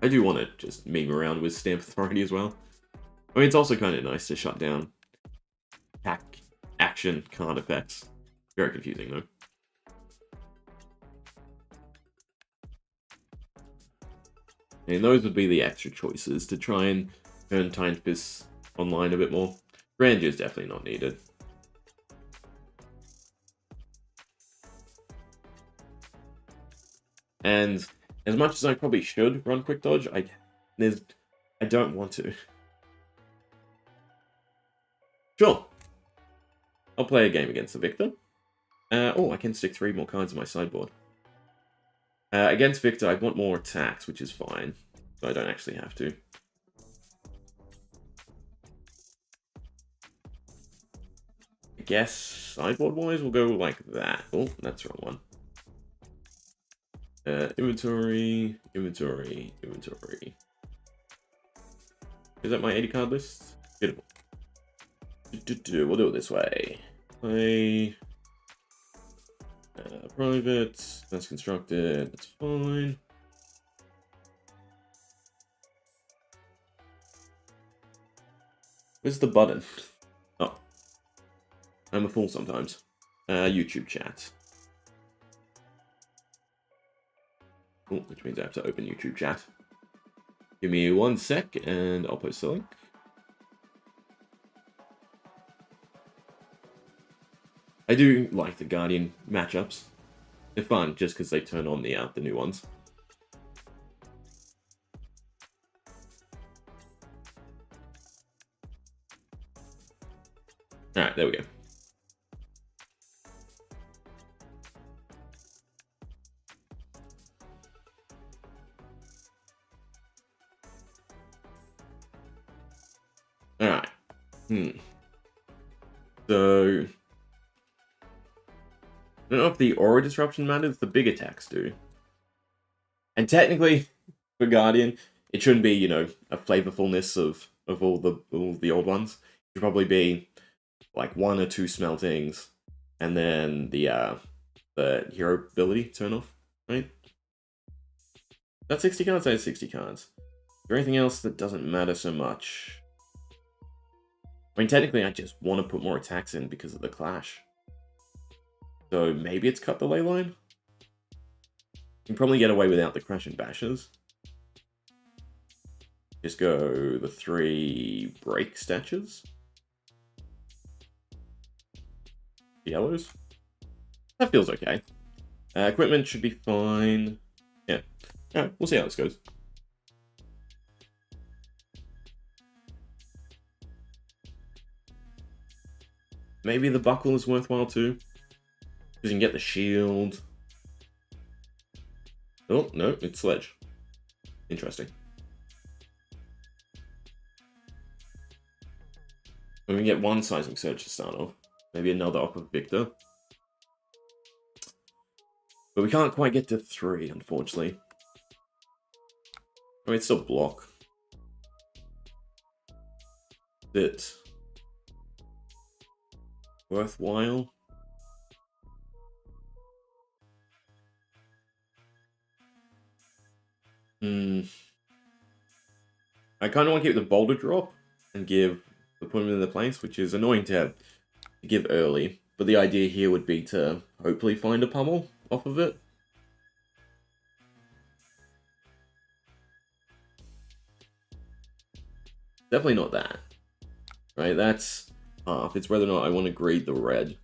I do want to just meme around with Stamp Authority as well. I mean, it's also kind of nice to shut down action card effects. Very confusing, though. And those would be the extra choices to try and turn Time Fist online a bit more. Grandeur is definitely not needed. And as much as I probably should run Quick Dodge, I don't want to. Sure. I'll play a game against the Victor. I can stick 3 more cards in my sideboard. Against Victor, I want more attacks, which is fine. So I don't actually have to. I guess sideboard-wise, we'll go like that. Oh, that's the wrong one. Inventory. Is that my 80 card list? Beautiful. We'll do it this way. Play. Private. That's constructed. That's fine. Where's the button? Oh. I'm a fool sometimes. YouTube chat. Oh, which means I have to open YouTube chat. Give me 1 sec and I'll post the link. I do like the Guardian matchups. They're fun just because they turn on the new ones. Alright, there we go. Alright. So I don't know if the aura disruption matters, the big attacks do. And technically, for Guardian, it shouldn't be, a flavorfulness of all the old ones. It should probably be like 1 or 2 smeltings, and then the hero ability turn off, right? That's 60 cards, I have 60 cards. Is there anything else that doesn't matter so much? I mean, technically, I just want to put more attacks in because of the clash. So maybe it's cut the ley line? You can probably get away without the crash and bashes. Just go the 3 break statues. Yellows. That feels okay. Equipment should be fine. Yeah. Alright, we'll see how this goes. Maybe the buckle is worthwhile too. Because you can get the shield. Oh, no, it's sledge. Interesting. We can get 1 seismic surge to start off. Maybe another Aqua Victor. But we can't quite get to 3, unfortunately. I mean, it's still block. Is it worthwhile? I kind of want to keep the boulder drop and give the put him in the place, which is annoying to give early. But the idea here would be to hopefully find a pummel off of it. Definitely not that. Right, that's half. It's whether or not I want to greed the red.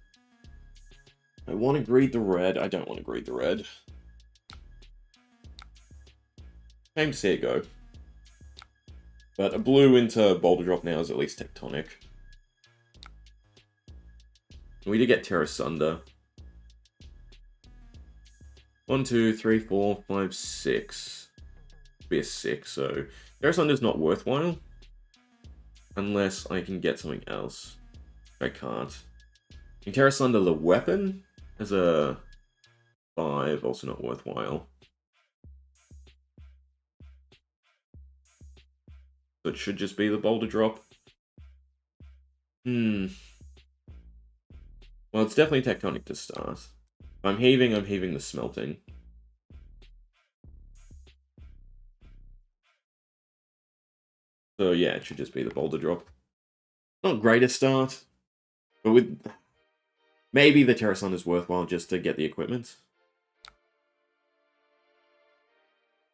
I want to greed the red. I don't want to greed the red. Shame to see it go. But a blue into boulder drop now is at least tectonic. We did get Terra Sunder. 1, 2, 3, 4, 5, 6. Be a 6, so Terra Sunder's not worthwhile. Unless I can get something else. I can't. Can Terra Sunder the weapon as a 5, also not worthwhile. So it should just be the boulder drop. Well, it's definitely tectonic to start. If I'm heaving the smelting. So yeah, it should just be the boulder drop. Not great a start, but with maybe the Terra Sun is worthwhile just to get the equipment.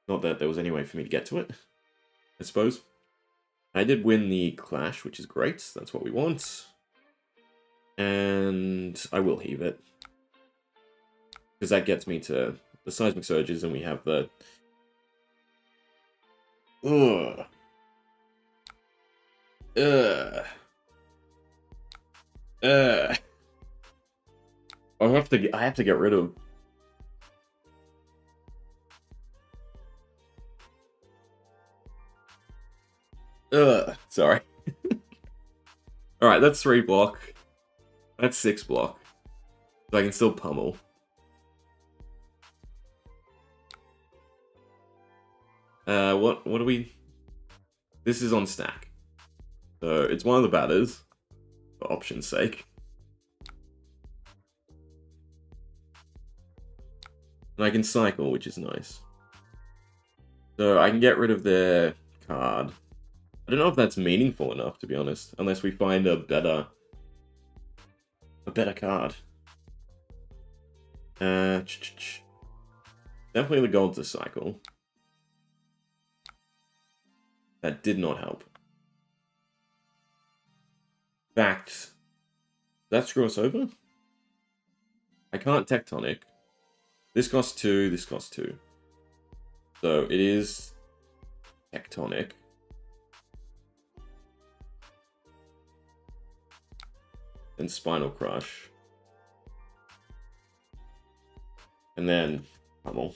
Not that there was any way for me to get to it, I suppose. I did win the clash, which is great. That's what we want. And I will heave it. Because that gets me to the seismic surges, and we have the... Ugh. Ugh. Ugh. I have to get rid of... Ugh. Sorry. Alright, that's 3 block. That's 6 block. So I can still pummel. What are we... This is on stack. So it's one of the batters, for option's sake. And I can cycle, which is nice. So I can get rid of their card. I don't know if that's meaningful enough, to be honest, unless we find a better card. Definitely the gold to cycle. That did not help. In fact, does that screw us over? I can't tectonic. This costs 2, this costs 2. So it is tectonic. And Spinal Crush. And then pummel.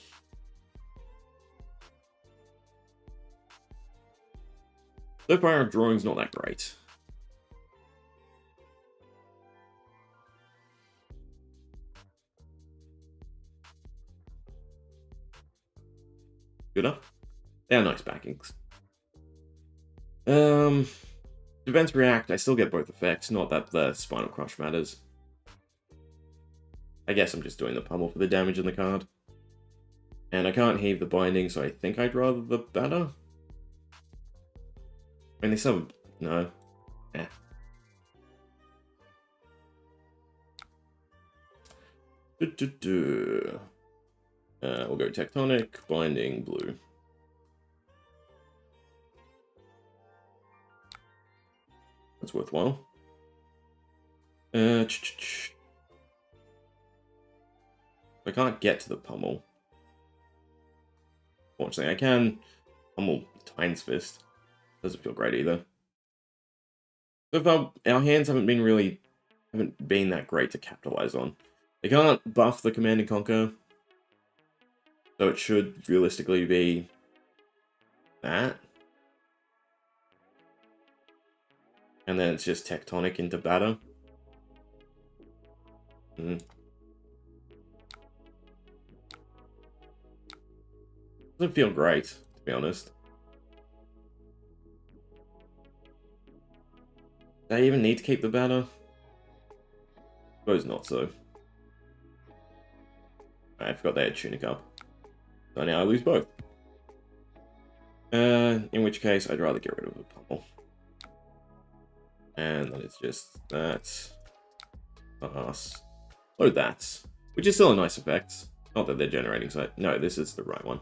So far our drawing's not that great. Good enough? They are nice backings. Defense React, I still get both effects, not that the Spinal Crush matters. I guess I'm just doing the pummel for the damage in the card. And I can't heave the binding, so I think I'd rather the batter. I mean, they still have... No. We'll go Tectonic, Binding, Blue. That's worthwhile. I can't get to the pummel. Fortunately, I can pummel Tine's Fist. Doesn't feel great either. So far, our hands haven't been that great to capitalize on. They can't buff the Command and Conquer, so it should realistically be that. And then it's just Tectonic into batter. Doesn't feel great, to be honest. Do I even need to keep the batter? Suppose not so. I forgot they had Tunic up. So now I lose both. In which case, I'd rather get rid of the pummel. And then it's just that. Pass. Load that. Which is still a nice effect. Not that they're generating, so... No, this is the right one.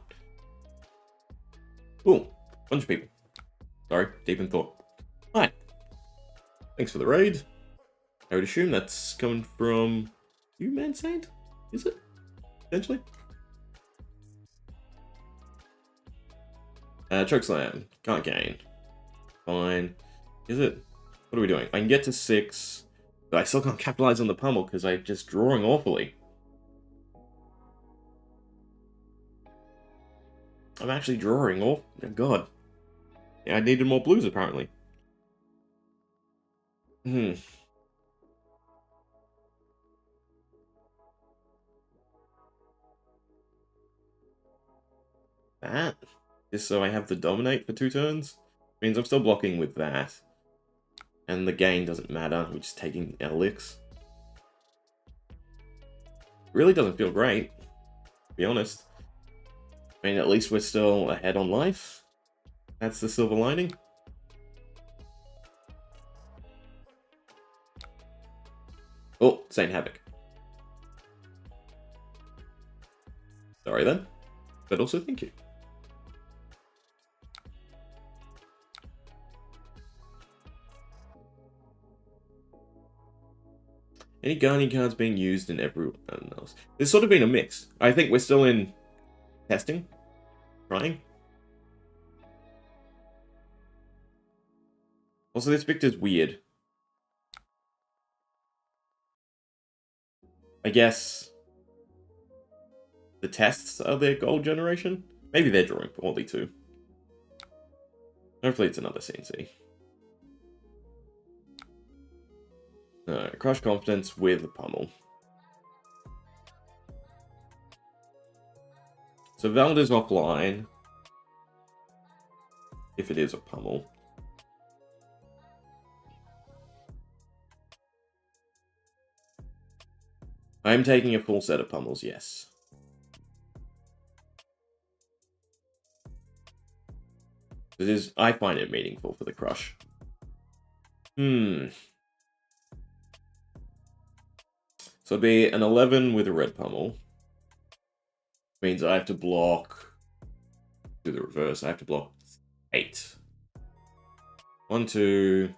Cool. Bunch of people. Sorry, deep in thought. Hi. Thanks for the raid. I would assume that's coming from you, Man Saint? Is it? Potentially? Chokeslam. Can't gain. Fine. Is it? What are we doing? I can get to 6, but I still can't capitalize on the pummel because I'm just drawing awfully. I'm actually drawing off. Oh, God. Yeah, I needed more blues, apparently. That? Just so I have the dominate for 2 turns? Means I'm still blocking with that. And the gain doesn't matter, we're just taking elixirs. Really doesn't feel great, to be honest. I mean, at least we're still ahead on life. That's the silver lining. Oh, Saint Havoc. Sorry then, but also thank you. Any Guardian cards being used in everyone else? There's sort of been a mix. I think we're still in testing, trying. Also, this Victor's weird. I guess the tests are their gold generation? Maybe they're drawing poorly too. Hopefully it's another CNC. Crush Confidence with a pummel. So Valda's offline. If it is a pummel. I'm taking a full set of pummels, yes. I find it meaningful for the crush. So it'd be an 11 with a red pummel. Means I have to block... Do the reverse, I have to block 8. 1, 2,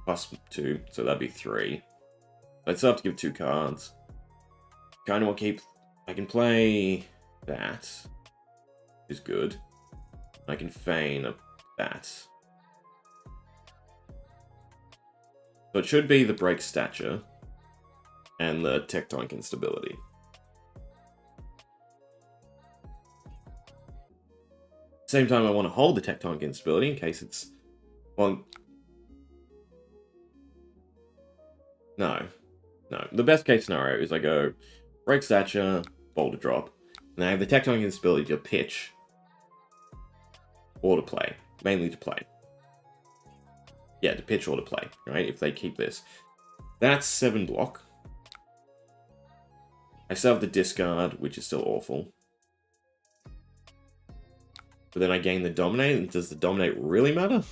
plus 2, so that'd be 3. I'd still have to give 2 cards. Kind of want to keep... I can play that. Is good. I can feign that. So it should be the break stature. And the tectonic instability. Same time, I want to hold the tectonic instability in case it's... Well... No. The best case scenario is I go break stature, boulder drop, and I have the tectonic instability to pitch or to play. Mainly to play. Yeah, to pitch or to play, right? If they keep this. That's 7 block. I still have the discard, which is still awful. But then I gain the dominate, and does the dominate really matter?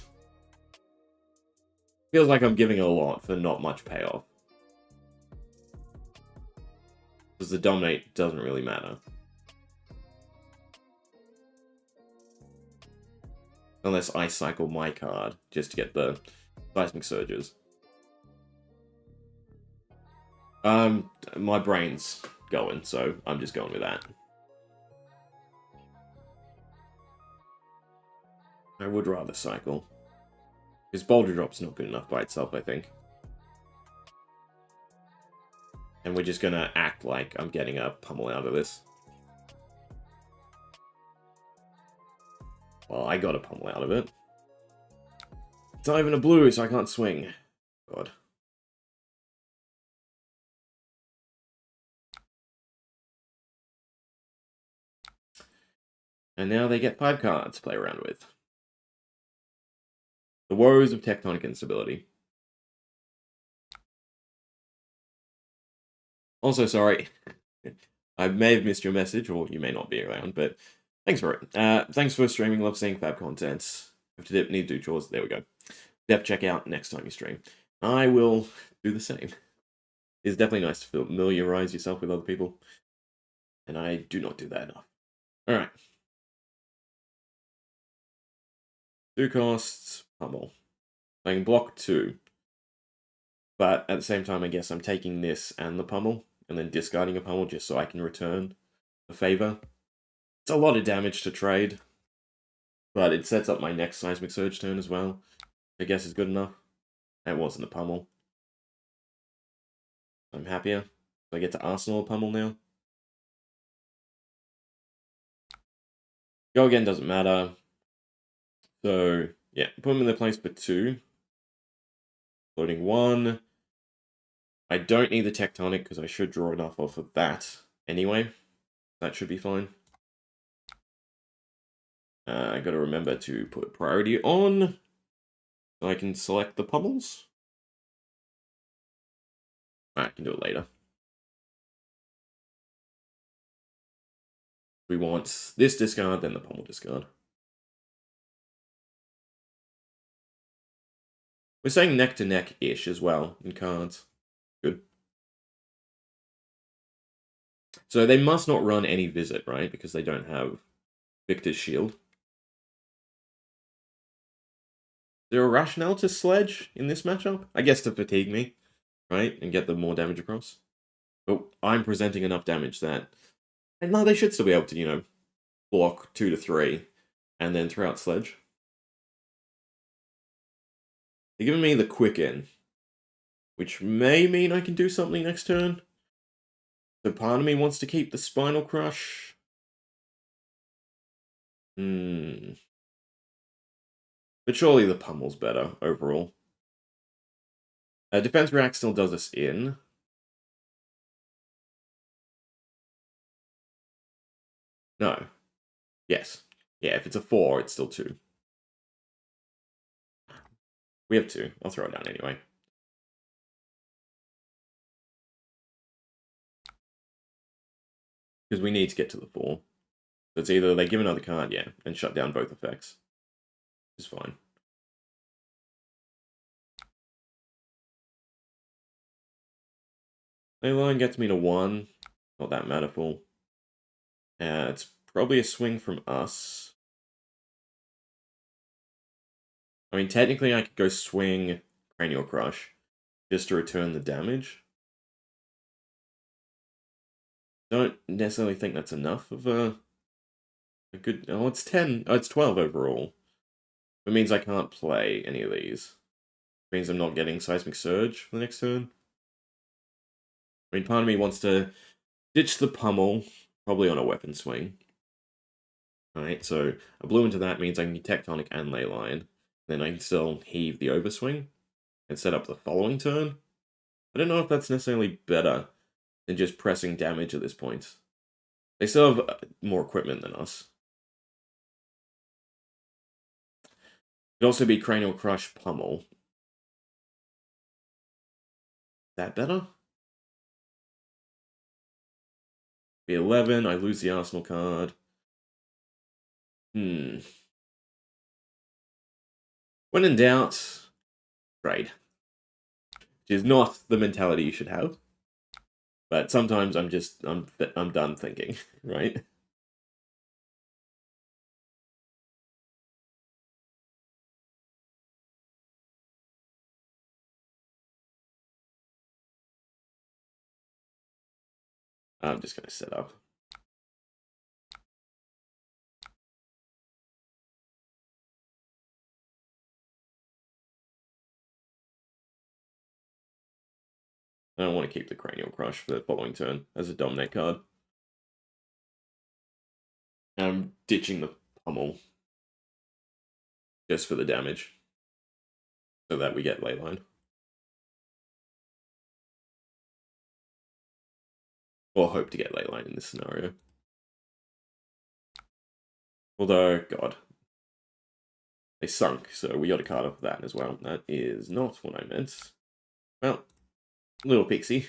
Feels like I'm giving a lot for not much payoff. Because the dominate doesn't really matter. Unless I cycle my card just to get the seismic surges. My brain's going, so I'm just going with that. I would rather cycle. Because Boulder Drop's not good enough by itself, I think. And we're just gonna act like I'm getting a pummel out of this. Well, I got a pummel out of it. It's not even a blue, so I can't swing. God. And now they get 5 cards to play around with. The woes of tectonic instability. Also, sorry. I may have missed your message, or you may not be around, but thanks for it. Thanks for streaming. Love seeing fab content. Have to dip, need to do chores. There we go. Depth check out next time you stream. I will do the same. It's definitely nice to familiarize yourself with other people. And I do not do that enough. Alright. 2 costs, pummel. I can block 2. But at the same time, I guess I'm taking this and the pummel, and then discarding a pummel just so I can return a favor. It's a lot of damage to trade. But it sets up my next Seismic Surge turn as well. I guess is good enough. That wasn't a pummel. I'm happier. So I get to Arsenal a pummel now. Go again doesn't matter. So, yeah, put them in their place for 2. Loading 1. I don't need the Tectonic because I should draw enough off of that anyway. That should be fine. I gotta remember to put priority on. So I can select the pummels. I can do it later. We want this discard, then the pummel discard. We're saying neck to neck-ish as well in cards. Good. So they must not run any visit, right? Because they don't have Victor's Shield. Is there a rationale to Sledge in this matchup? I guess to fatigue me, right? And get the more damage across. But I'm presenting enough damage that... And no, they should still be able to, you know, block 2 to 3 and then throw out Sledge. They're giving me the quick in, which may mean I can do something next turn. So part of me wants to keep the Spinal Crush. But surely the pummel's better overall. Defense React still does us in. No. Yes. Yeah, if it's a 4, it's still 2. We have 2. I'll throw it down anyway. Because we need to get to the 4. So it's either they give another card, yeah, and shut down both effects. Which is fine. Leyline gets me to 1. Not that matterful. It's probably a swing from us. I mean, technically I could go swing Cranial Crush just to return the damage. Don't necessarily think that's enough of a good... Oh, it's 10. Oh, it's 12 overall. It means I can't play any of these. It means I'm not getting Seismic Surge for the next turn. I mean, part of me wants to ditch the pummel, probably on a weapon swing. Alright, so a blue into that means I can get Tectonic and Leyline. Then I can still heave the overswing and set up the following turn. I don't know if that's necessarily better than just pressing damage at this point. They still have more equipment than us. Could also be Cranial Crush Pummel. Is that better? Be 11, I lose the Arsenal card. When in doubt, trade. Which is not the mentality you should have. But sometimes I'm done thinking, right? I'm just gonna set up. I don't want to keep the Cranial Crush for the following turn as a dominate card. I'm ditching the Pummel just for the damage, so that we get Leyline. Or hope to get Leyline in this scenario. Although, God, they sunk, so we got a card off that as well. That is not what I meant. Well, little pixie.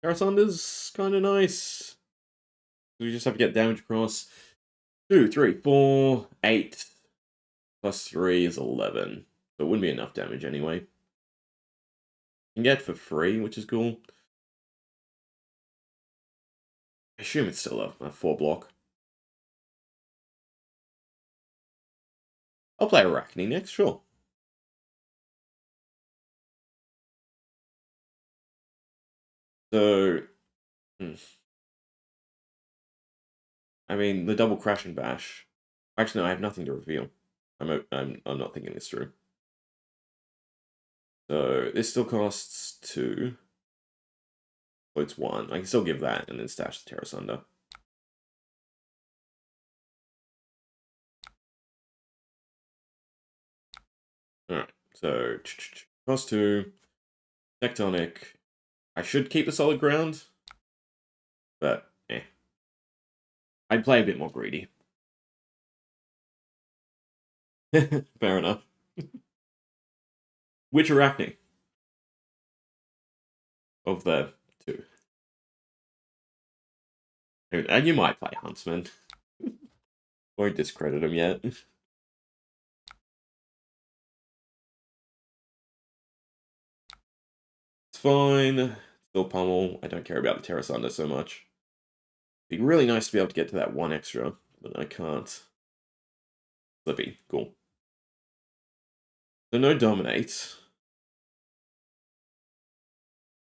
Parasander's kind of nice. We just have to get damage across. 2, 3, 4, 8. Plus 3 is 11. So it wouldn't be enough damage anyway. You can get for free, which is cool. I assume it's still a 4 block. I'll play Arachne next, sure. So, I mean, the double crashing bash. Actually, no, I have nothing to reveal. I'm not thinking this through. So this still costs 2. So it's 1. I can still give that and then stash the Terra Sunder. Alright, so cost 2. Tectonic. I should keep the solid ground, but I'd play a bit more greedy. Fair enough. Which Arachne? Of the 2. And you might play Huntsman. Won't discredit him yet. It's fine. Still pummel. I don't care about the Terra Sunder so much. It'd be really nice to be able to get to that 1 extra, but I can't. Slippy. Cool. So no dominate.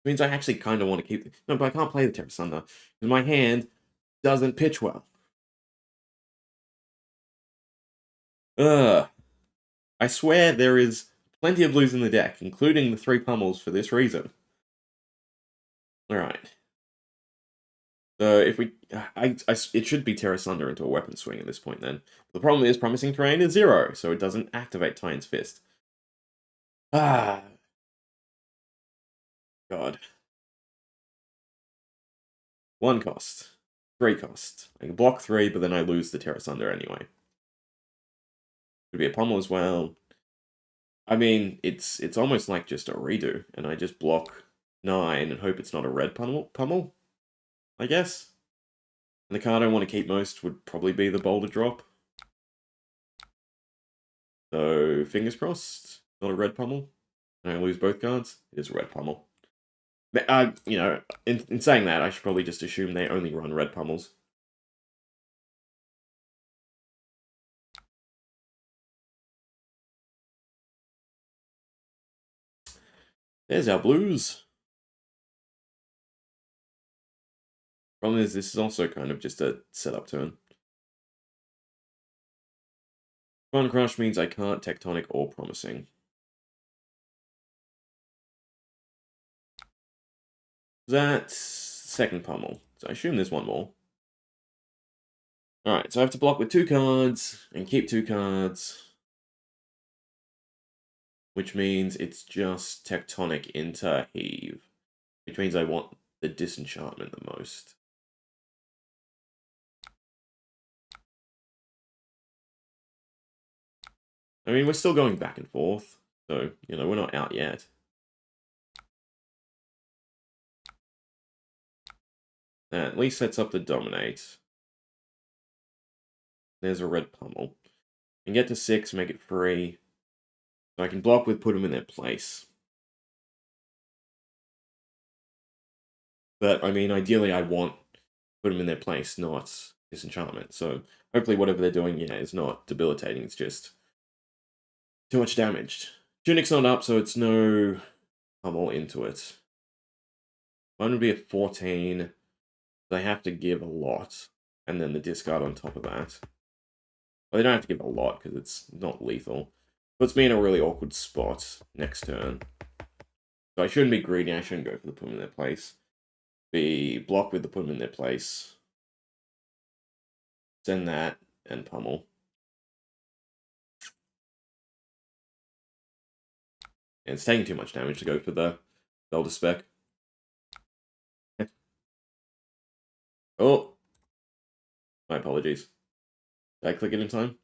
Means I actually kind of want to keep... No, but I can't play the Terra Sunder, because my hand doesn't pitch well. Ugh. I swear there is plenty of blues in the deck, including the 3 pummels for this reason. Alright. So if we... it should be Terra Sunder into a weapon swing at this point then. The problem is Promising Terrain is 0, so it doesn't activate Titan's Fist. Ah. God. 1 cost. 3 cost. I can block 3, but then I lose the Terra Sunder anyway. Could be a pummel as well. I mean, it's almost like just a redo, and I just block 9 and hope it's not a red pummel, I guess. And the card I want to keep most would probably be the Boulder Drop. So, fingers crossed, not a red pummel. And I lose both cards. It is a red pummel. You know, in saying that, I should probably just assume they only run red pummels. There's our blues. Problem is, this is also kind of just a setup turn. Fun Crush means I can't Tectonic or Promising. That's second pummel. So I assume there's one more. Alright, so I have to block with 2 cards and keep 2 cards. Which means it's just Tectonic into Heave. Which means I want the Disenchantment the most. I mean, we're still going back and forth. So, you know, we're not out yet. That at least sets up the Dominate. There's a red pummel. And get to 6, make it free. So I can block with put them in their place. But, I mean, ideally I want put them in their place, not disenchantment. So hopefully whatever they're doing, yeah, is not debilitating. It's just too much damage. Tunic's not up, so it's no pummel into it. Mine would be a 14. They have to give a lot. And then the discard on top of that. Well, they don't have to give a lot, because it's not lethal. Puts me in a really awkward spot next turn. So I shouldn't be greedy, I shouldn't go for the put them in their place. Be block with the put them in their place. Send that, and pummel. And it's taking too much damage to go for the Valda spec. Oh! My apologies. Did I click it in time?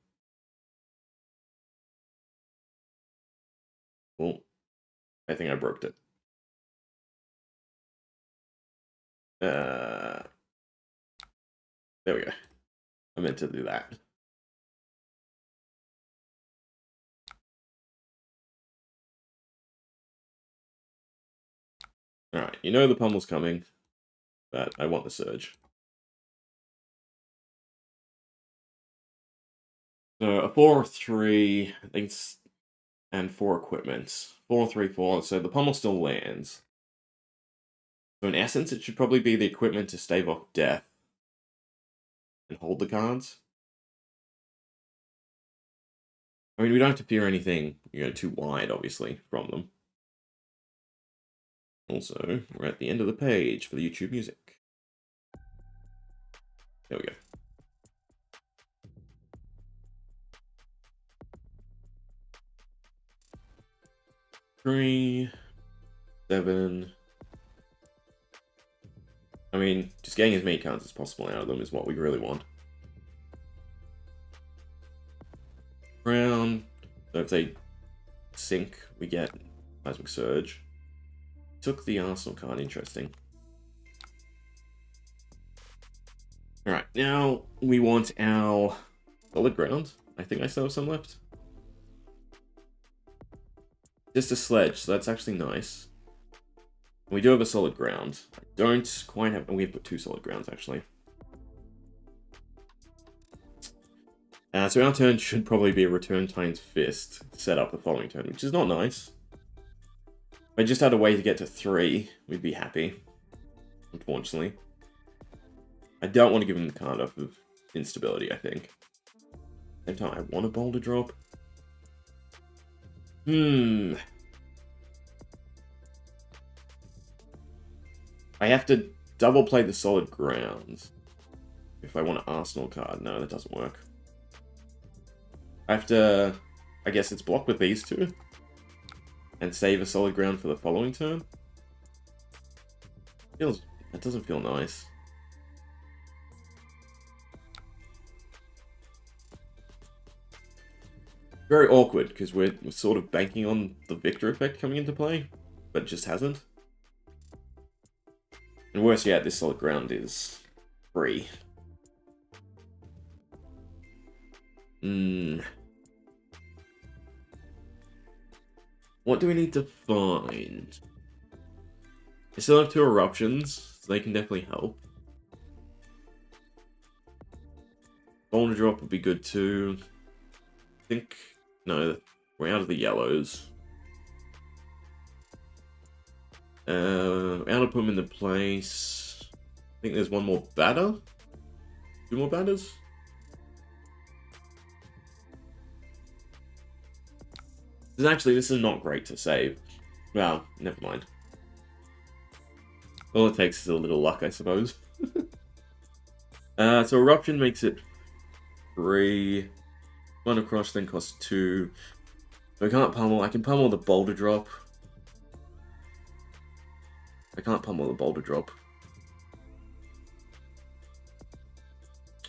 Well, I think I broke it. There we go. I meant to do that. Alright, you know the pummel's coming, but I want the surge. So a 4/3, I think it's, and 4 equipment. 4/3/4, so the pummel still lands. So in essence, it should probably be the equipment to stave off death and hold the cards. I mean, we don't have to fear anything, too wide, obviously, from them. Also, we're at the end of the page for the YouTube music. There we go. 3, 7. I mean, just getting as many cards as possible out of them is what we really want. Crown. So if they sink, we get Plasmic Surge. Took the Arsenal card, interesting. Alright, now we want our solid ground. I think I still have some left. Just a sledge, so that's actually nice. We do have a solid ground. I don't quite have... we have put 2 solid grounds, actually. So our turn should probably be a Return Titan's Fist set up the following turn, which is not nice. If I just had a way to get to 3, we'd be happy. Unfortunately. I don't want to give him the card off of instability, I think. Same time, I want a boulder drop. I have to double play the solid ground. If I want an Arsenal card. No, that doesn't work. I have to... I guess it's blocked with these two. And save a solid ground for the following turn. That doesn't feel nice. Very awkward, because we're sort of banking on the Victor effect coming into play, but it just hasn't. And worse yet, this solid ground is free. What do we need to find? I still have 2 eruptions, so they can definitely help. Boulder drop would be good too. I think... no, we're out of the yellows. I'll put them into place. I think there's one more batter? 2 more batters? This is not great to save. Well, never mind. All it takes is a little luck, I suppose. So Eruption makes it 3. 1 across, then costs 2. So I can't pummel. I can pummel the boulder drop. I can't pummel the boulder drop.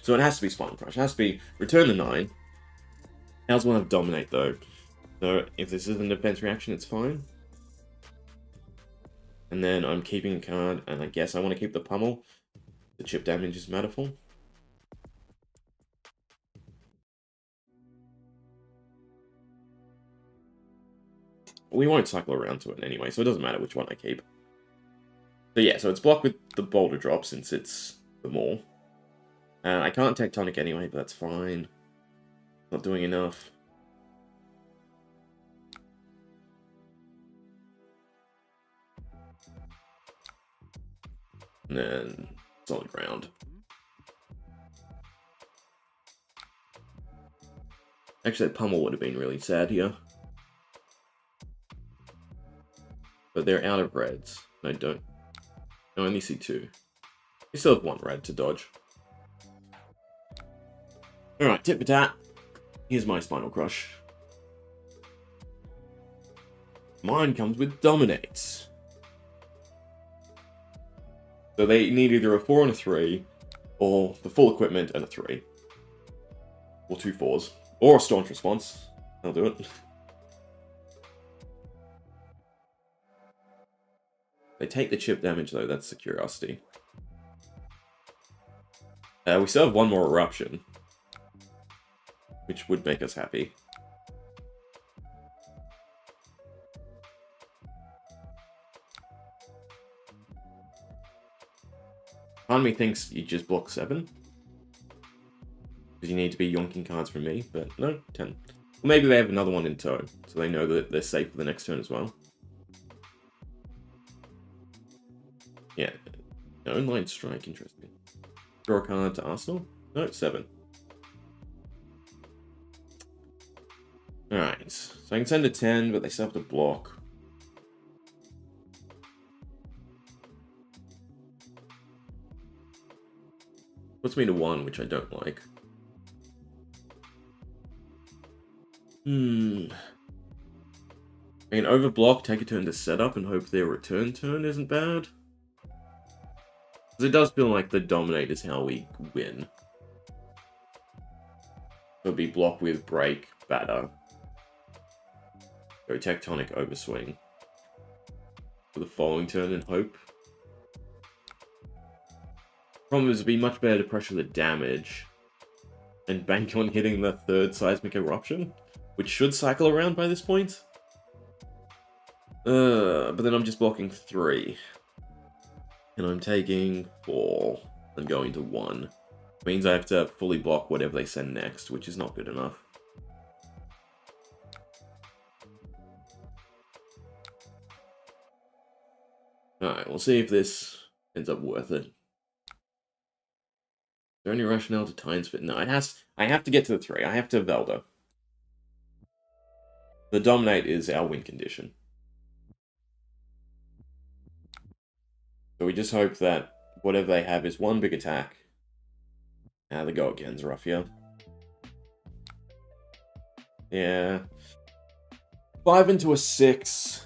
So it has to be Spine Crush. It has to be return the 9. How's one have Dominate, though? So if this is a defense reaction, it's fine. And then I'm keeping a card, and I guess I want to keep the pummel. The chip damage is matterful. we won't cycle around to it anyway, so it doesn't matter which one I keep. So yeah, so it's blocked with the boulder drop since it's the maul. I can't tectonic anyway, but that's fine. Not doing enough. And then solid ground. Actually, that pummel would have been really sad here. But they're out of reds. I don't. I only see 2. We still have 1 red to dodge. Alright, tit for tat. Here's my Spinal Crush. Mine comes with Dominates. So they need either a 4 and a 3, or the full equipment and a 3. Or 2 4s. Or a Staunch Response. I'll do it. They take the chip damage though, that's the curiosity. We still have 1 more Eruption. Which would make us happy. Part of me thinks you just block 7. Because you need to be yonking cards from me, but no, 10. Well, maybe they have another one in tow, so they know that they're safe for the next turn as well. Yeah. No, Line Strike, interesting. Draw a card to Arsenal? No, 7. Alright, so I can send a 10, but they still have to block. Puts me to 1, which I don't like. I mean, overblock, take a turn to set up, and hope their return turn isn't bad. Because it does feel like the Dominate is how we win. It'll be block with break, batter. Go tectonic, overswing. For the following turn and hope. Problem is, it'd be much better to pressure the damage. And bank on hitting the 3rd Seismic Eruption. Which should cycle around by this point. But then I'm just blocking 3. And I'm taking 4. And going to 1. Means I have to fully block whatever they send next, which is not good enough. Alright, we'll see if this ends up worth it. Is there any rationale to Times Fit? No, I have to get to the 3. I have to Valda. The Dominate is our win condition. So we just hope that whatever they have is 1 big attack. The go again's rough here. Yeah. 5 into a 6.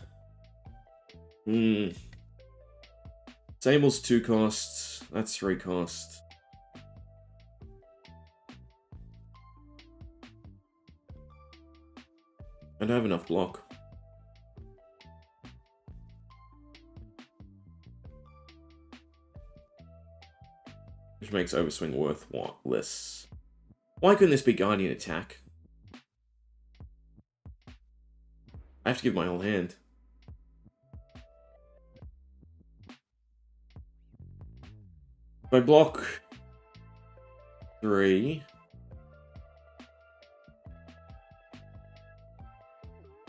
Sable's 2 costs. That's 3 costs. I don't have enough block. Which makes Overswing worthless. Why couldn't this be Guardian Attack? I have to give my whole hand. If I block 3...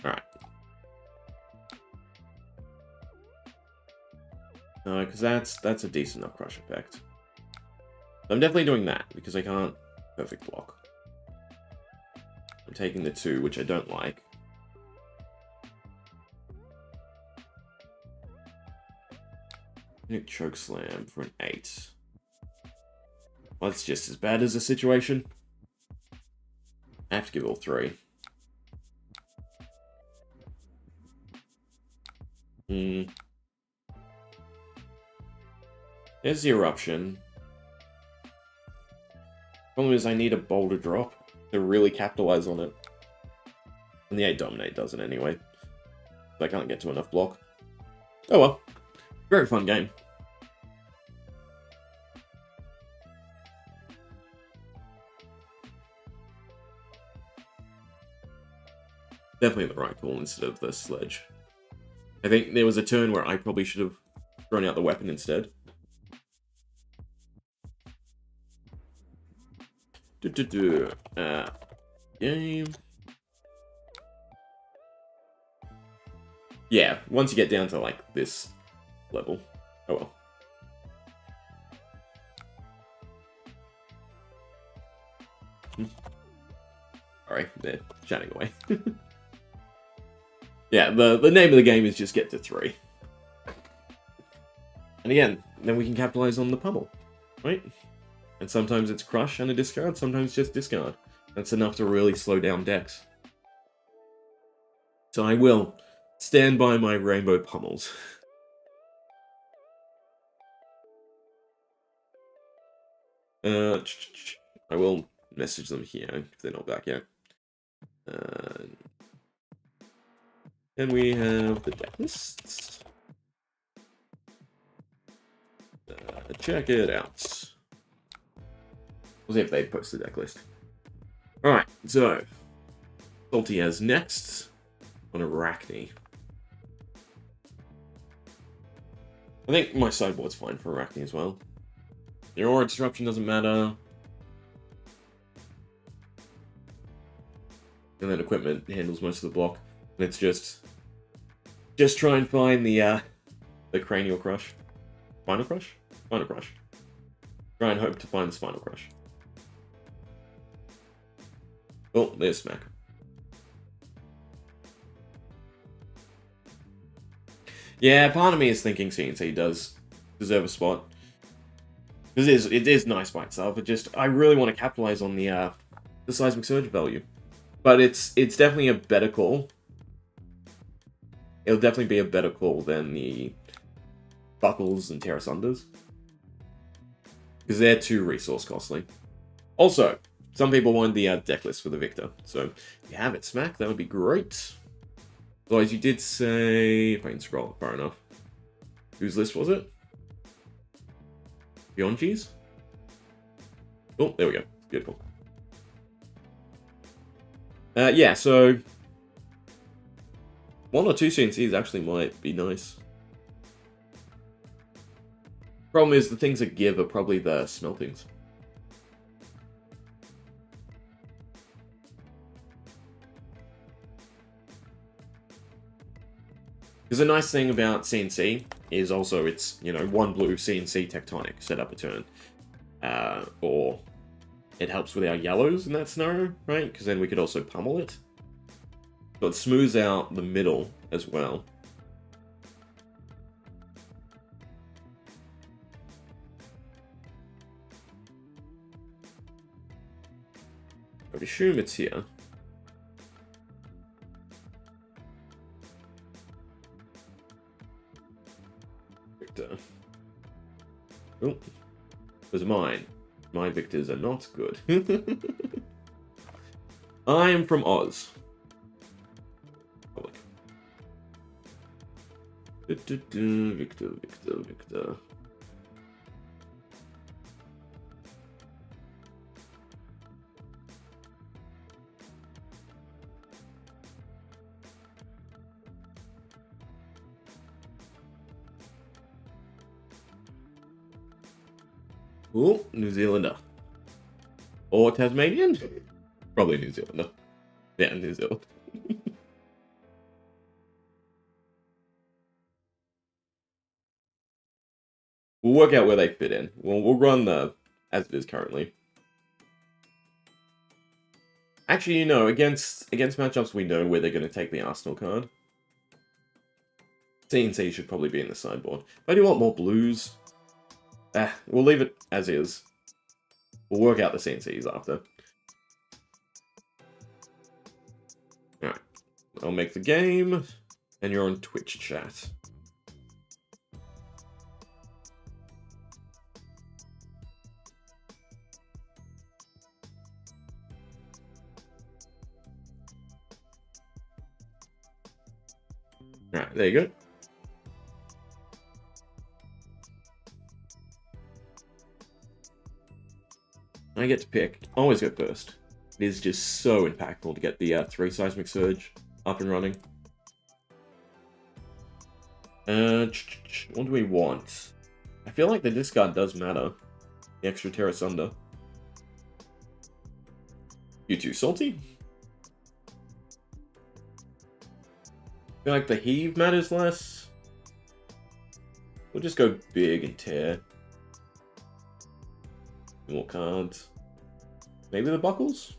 Alright. No, because that's a decent enough crush effect. I'm definitely doing that, because I can't perfect block. I'm taking the 2, which I don't like. Choke Slam for an 8. Well, that's just as bad as the situation. I have to give all 3. There's the Eruption. Problem is I need a boulder drop to really capitalize on it. And the 8 Dominate does it anyway. So I can't get to enough block. Oh well. Very fun game. Definitely the right call instead of the sledge. I think there was a turn where I probably should have thrown out the weapon instead. Game. Yeah, once you get down to like this level. Oh well. Sorry, they're chatting away. Yeah, the name of the game is just get to 3. And again, then we can capitalize on the pummel, right? And sometimes it's crush and a discard, sometimes just discard. That's enough to really slow down decks. So I will stand by my rainbow pummels. I will message them here if they're not back yet. And we have the deck lists. Check it out. We'll see if they post the deck list. Alright, so Salty has next on a Rathe. I think my sideboard's fine for Rathe as well. Your aura disruption doesn't matter. And then equipment handles most of the block. And it's just try and find the cranial crush. Spinal crush? Spinal crush. Try and hope to find the spinal crush. Oh, there's smack. Yeah, part of me is thinking CNC does deserve a spot. Because it is nice by itself. I really want to capitalize on the seismic surge value. But it's definitely a better call. It'll definitely be a better call than the Buckles and Terra Sunders. Because they're too resource costly. Also, some people wanted the deck list for the Victor. So, if you have it, Smack, that would be great. Otherwise, you did say... If I can scroll far enough. Whose list was it? Beyond G's? Oh, there we go. Beautiful. Yeah, so... 1 or 2 CNCs actually might be nice. Problem is, the things that give are probably the smeltings. Because the nice thing about CNC is also it's, 1 blue CNC tectonic, set up a turn. Or it helps with our yellows in that scenario, right? Because then we could also pummel it. So it smooths out the middle as well. I would assume it's here. Victor. Oh, those are mine. My Victors are not good. I am from Oz. Victor. Oh, New Zealander. Or Tasmanian? Probably New Zealander. Yeah, New Zealand. We'll work out where they fit in. We'll run the as it is currently. Actually, against matchups we know where they're going to take the Arsenal card. CNC should probably be in the sideboard. But I do want more blues. We'll leave it as is. We'll work out the CNCs after. Alright. I'll make the game. And you're on Twitch chat. Alright, there you go. I get to pick. I always go first. It is just so impactful to get the 3 Seismic Surge up and running. What do we want? I feel like the discard does matter. The extra Terra Sunder. You too salty? I feel like the heave matters less. We'll just go big and tear. More cards. Maybe the buckles?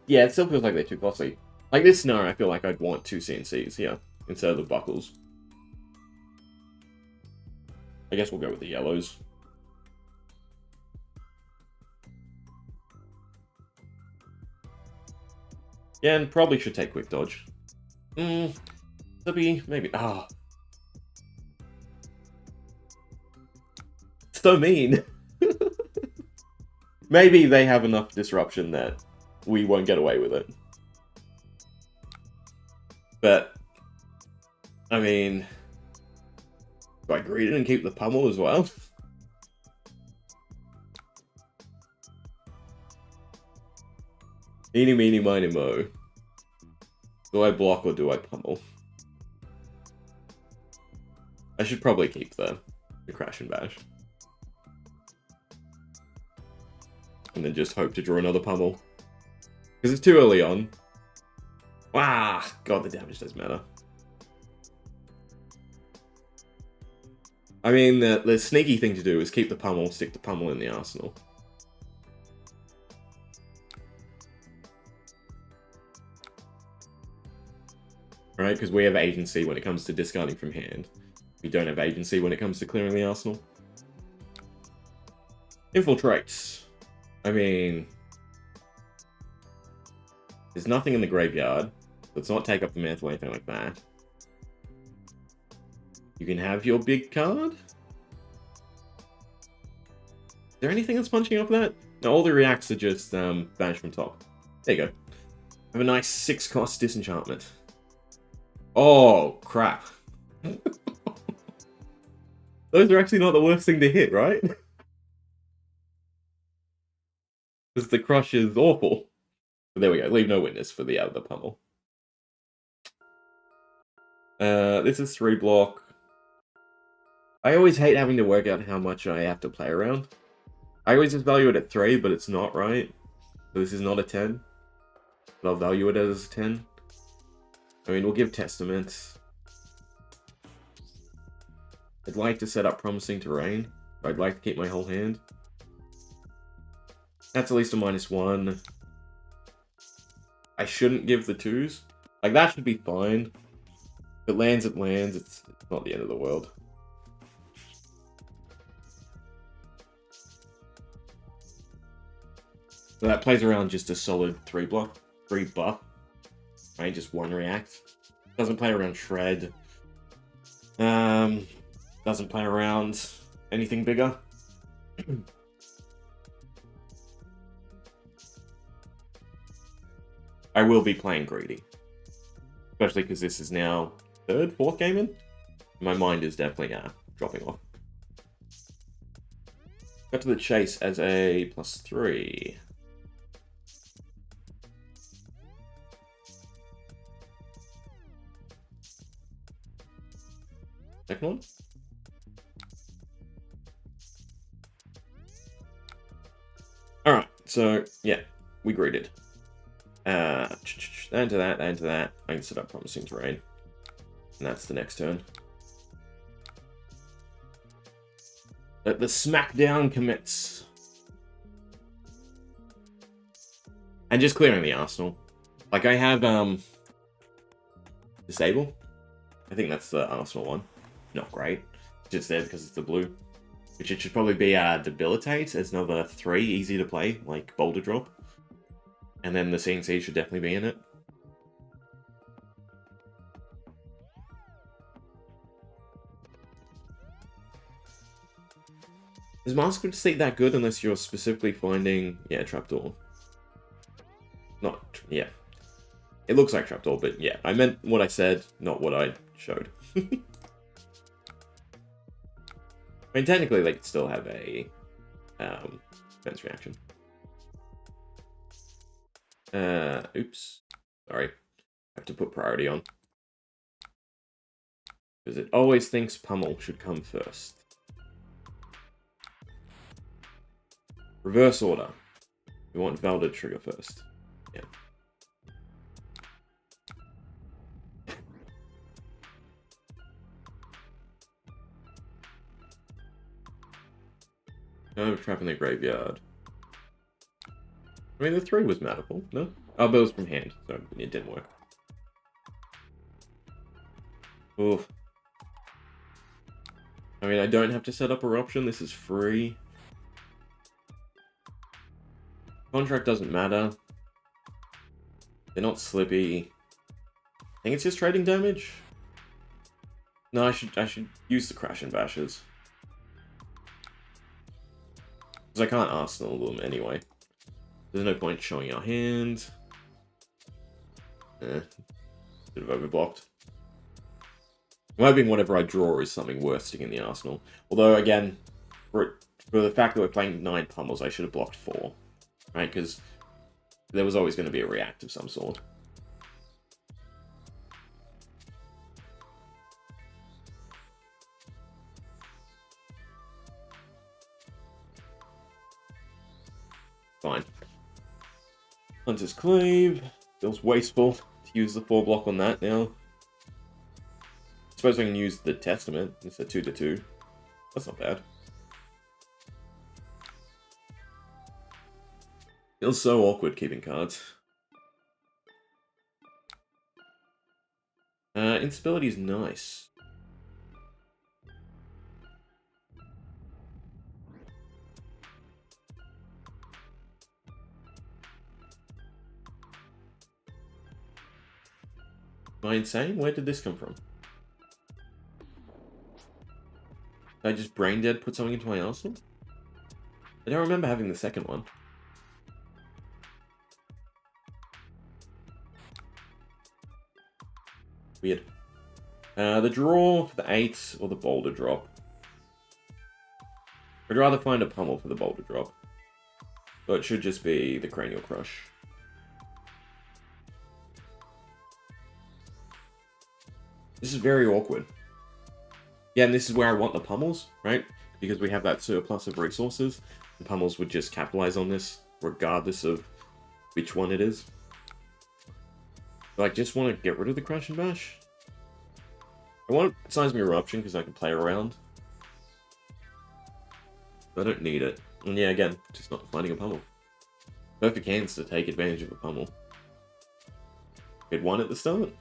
Yeah, it still feels like they're too costly. Like this scenario, I feel like I'd want 2 CNCs here instead of the buckles. I guess we'll go with the yellows. Yeah, and probably should take quick dodge. Maybe. Ah. So mean. Maybe they have enough disruption that we won't get away with it. But, I mean, do I greed it and keep the pummel as well? Eeny, meeny, miny, mo. Do I block or do I pummel? I should probably keep the crash and bash. And then just hope to draw another pummel. Because it's too early on. Wow, God, the damage does matter. I mean, the sneaky thing to do is keep the pummel, stick the pummel in the arsenal. Right, because we have agency when it comes to discarding from hand. We don't have agency when it comes to clearing the arsenal. Infiltrates. I mean, there's nothing in the graveyard. Let's not take up the mantle or anything like that. You can have your big card. Is there anything that's punching up that? No, all the reacts are just banished from top. There you go. Have a nice 6-cost disenchantment. Oh, crap. Those are actually not the worst thing to hit, right? Because the crush is awful. But there we go. Leave no witness for the pummel. This is 3 block. I always hate having to work out how much I have to play around. I always just value it at 3, but it's not, right? So this is not a 10. But I'll value it as a 10. I mean, we'll give Testament. I'd like to set up Promising Terrain. I'd like to keep my whole hand. That's at least a -1. I shouldn't give the 2s. Like, that should be fine. If it lands, it lands. It's not the end of the world. So that plays around just a solid 3 block, 3 buff. Right, just 1 react. Doesn't play around Shred. Doesn't play around anything bigger. I will be playing Greedy. Especially because this is now 3rd, 4th game in. My mind is definitely dropping off. Got to the chase as a +3. Second one? Alright, so, yeah, we greeted. That into that, that into that. I can set up Promising Terrain. And that's the next turn. Let the smackdown commits. And just clearing the arsenal. Like, I have, Disable. I think that's the arsenal one. Not great. Just there because it's the blue. Which it should probably be Debilitate as another 3, easy to play, like Boulder Drop. And then the CNC should definitely be in it. Is Master Deceit that good unless you're specifically finding, yeah, Trapdoor? Not, yeah. It looks like Trapdoor, but yeah, I meant what I said, not what I showed. I mean, technically, they could still have a defense reaction. Oops. Sorry. I have to put priority on. Because it always thinks pummel should come first. Reverse order. We want Valda to trigger first. Yeah. No trap in the graveyard. I mean, the 3 was magical, no? Oh, but it was from hand, so it didn't work. Oof. I mean, I don't have to set up Eruption. This is free. Contract doesn't matter. They're not slippy. I think it's just trading damage. No, I should use the Crash and Bashes. Because I can't Arsenal them anyway. There's no point showing our hand. Bit of overblocked. I'm hoping whatever I draw is something worth sticking in the arsenal. Although, again, for the fact that we're playing 9 pummels, I should have blocked 4. Right? Because there was always going to be a react of some sort. Fine. Hunter's Cleave. Feels wasteful to use the 4 block on that now. I suppose I can use the Testament. It's a 2/2. That's not bad. Feels so awkward keeping cards. Instability is nice. Am I insane? Where did this come from? Did I just brain dead put something into my arsenal? I don't remember having the second one. Weird. The draw for the 8 or the boulder drop. I'd rather find a pummel for the boulder drop. So it should just be the Cranial Crush. This is very awkward. Yeah, and this is where I want the pummels, right? Because we have that surplus of resources. The pummels would just capitalize on this, regardless of which one it is. So I just want to get rid of the Crash and Bash. I want Seismic Eruption because I can play around. I don't need it. And yeah, again, just not finding a pummel. Perfect hands to take advantage of a pummel. We had 1 at the start.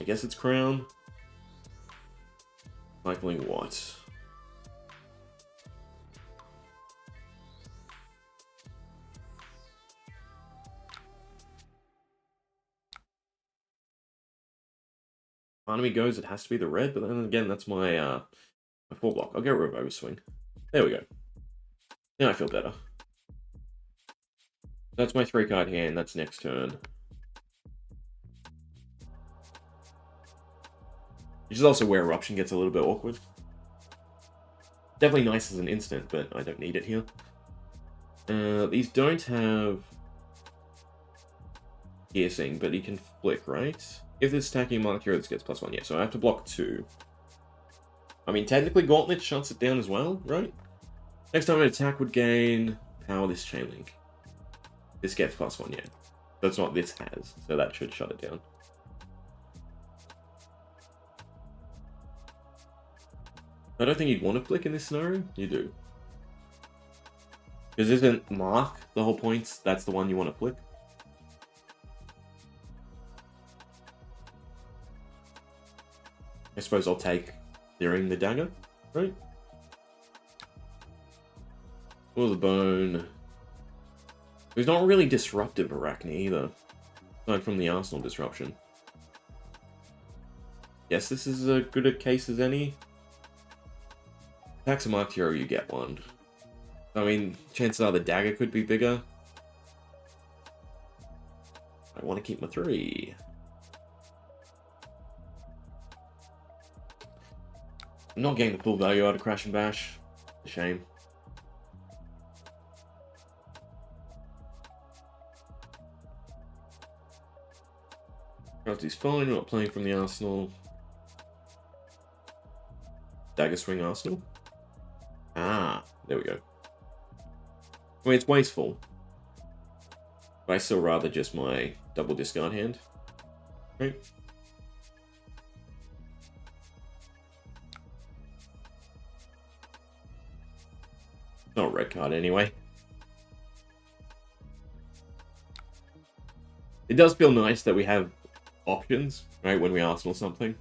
I guess it's Crown. Cycling what? Part of me goes, it has to be the red, but then again, that's my 4 block. I'll get rid of Overswing. There we go. Now I feel better. That's my 3 card hand. That's next turn. Which is also where Eruption gets a little bit awkward. Definitely nice as an instant, but I don't need it here. These don't have piercing, but he can flick, right? If this attacking mark hero, this gets +1. Yeah, so I have to block 2. I mean, technically Gauntlet shuts it down as well, right? Next time an attack would gain power this chain link. This gets +1, yeah. That's not this has, so that should shut it down. I don't think you'd want to flick in this scenario. You do. Because isn't Mark the whole point? That's the one you want to flick. I suppose I'll take Clearing the Dagger, right? Or the Bone. There's not really disruptive Arachne either. Aside from the Arsenal disruption. Yes, this is as good a case as any. Attacks a marked hero, you get 1. I mean, chances are the dagger could be bigger. I want to keep my 3. I'm not getting the full value out of Crash and Bash. A shame. Rathe's fine, we're not playing from the arsenal. Dagger swing arsenal. Ah, there we go. I mean, it's wasteful. But I still rather just my double discard hand. Right? Not a red card anyway. It does feel nice that we have options, right, when we arsenal something.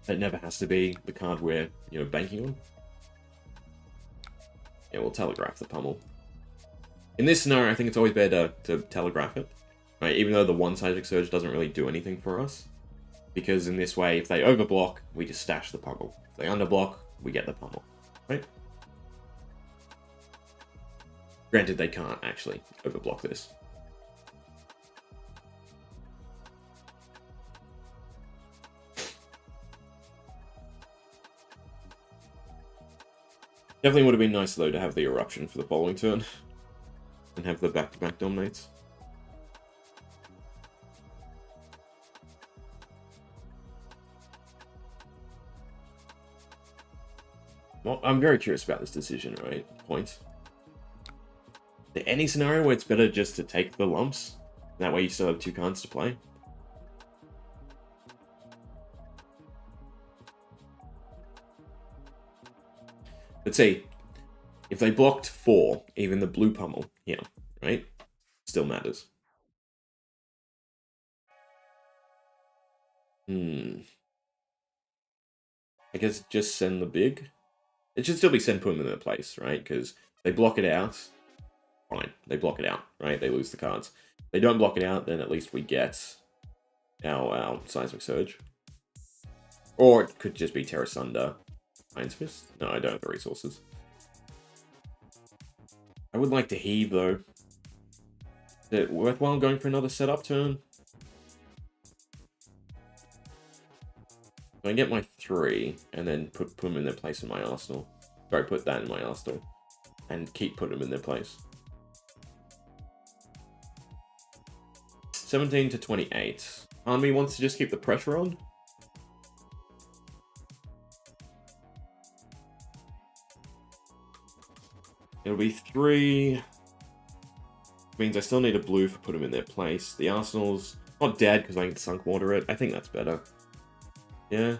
It never has to be the card we're, banking on. Yeah, we'll telegraph the pummel. In this scenario, I think it's always better to telegraph it, right? Even though the one-sided surge doesn't really do anything for us. Because in this way, if they overblock, we just stash the pummel. If they underblock, we get the pummel, right? Granted, they can't actually overblock this. Definitely would have been nice, though, to have the eruption for the following turn. And have the back-to-back dominates. Well, I'm very curious about this decision, right? Points. Is there any scenario where it's better just to take the lumps? That way you still have 2 cards to play? Let's see. If they blocked 4, even the blue pummel here, right? Still matters. I guess just send the big. It should still be send put them in their place, right? Because they block it out. Fine, they block it out, right? They lose the cards. If they don't block it out, then at least we get our Seismic Surge. Or it could just be Terra Sunder. Iron's Fist? No, I don't have the resources. I would like to heave, though. Is it worthwhile going for another setup turn? I get my 3, and then put them in their place in my arsenal. Sorry, put that in my arsenal. And keep putting them in their place. 17 to 28. Army wants to just keep the pressure on. It'll be 3. Means I still need a blue for put them in their place. The arsenal's not dead because I can sunk water it. I think that's better. Yeah.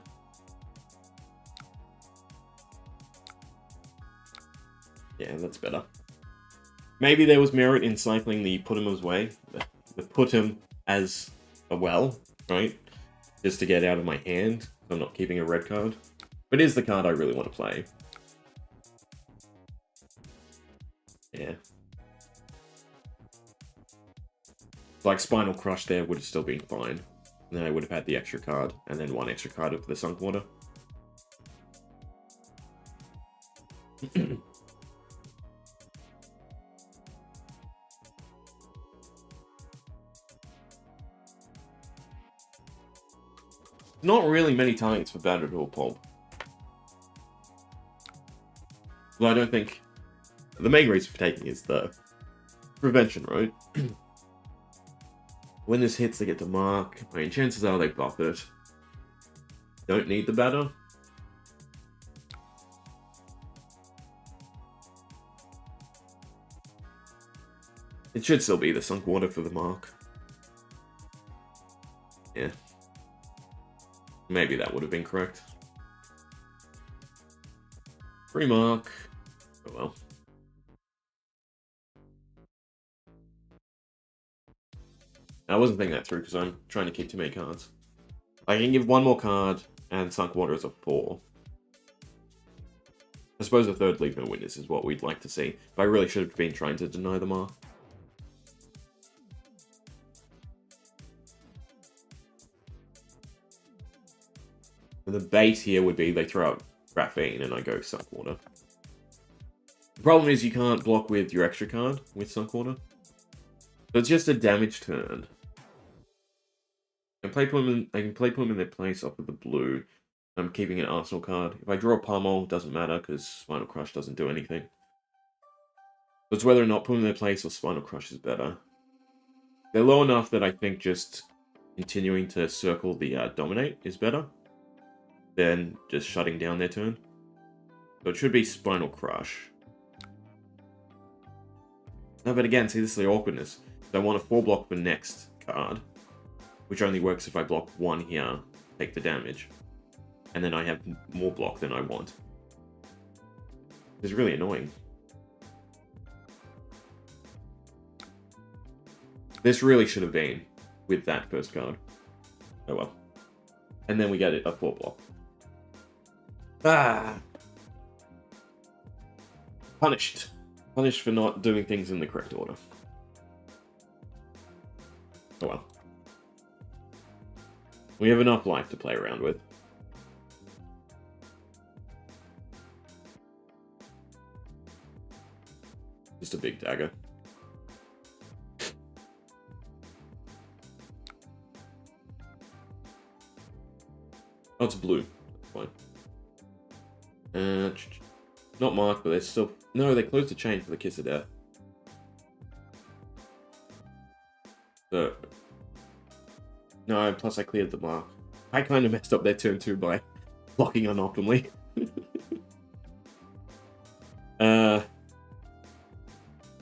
Yeah, that's better. Maybe there was merit in cycling the put him away. The put him as a well, right? Just to get out of my hand. So I'm not keeping a red card. But it is the card I really want to play. Yeah. Like Spinal Crush there would have still been fine. And then I would have had the extra card, and then 1 extra card of the sunk water. Not really many targets for Valda or Pulp. Well, I don't think... The main reason for taking is the prevention, right? When this hits, they get to mark. I mean, chances are they buff it. Don't need the batter. It should still be the sunk water for the mark. Yeah. Maybe that would have been correct. Free mark. Oh well. I wasn't thinking that through because I'm trying to keep too many cards. I can give 1 more card and sunk water is a 4. I suppose a 3rd Leap and Witness is what we'd like to see. But I really should have been trying to deny the mark. And the bait here would be they throw out Graphene and I go sunk water. The problem is you can't block with your extra card with sunk water. So it's just a damage turn. I can play put them in their place off of the blue. I'm keeping an Arsenal card. If I draw a Pummel, doesn't matter because Spinal Crush doesn't do anything. So it's whether or not put them in their place or Spinal Crush is better. They're low enough that I think just continuing to circle the dominate is better than just shutting down their turn. So it should be Spinal Crush. No, but again, see, this is the awkwardness. So I want a 4-block for next card, which only works if I block 1 here, take the damage. And then I have more block than I want. It's really annoying. This really should have been with that first card. Oh well. And then we get it a 4-block. Ah! Punished. Punished for not doing things in the correct order. Oh well. We have enough life to play around with. Just a big dagger. Oh, it's blue. That's fine. Not marked, but they're still... No, they closed the chain for the Kiss of Death. So... No, plus I cleared the mark. I kind of messed up their turn 2 by blocking unoptimally. I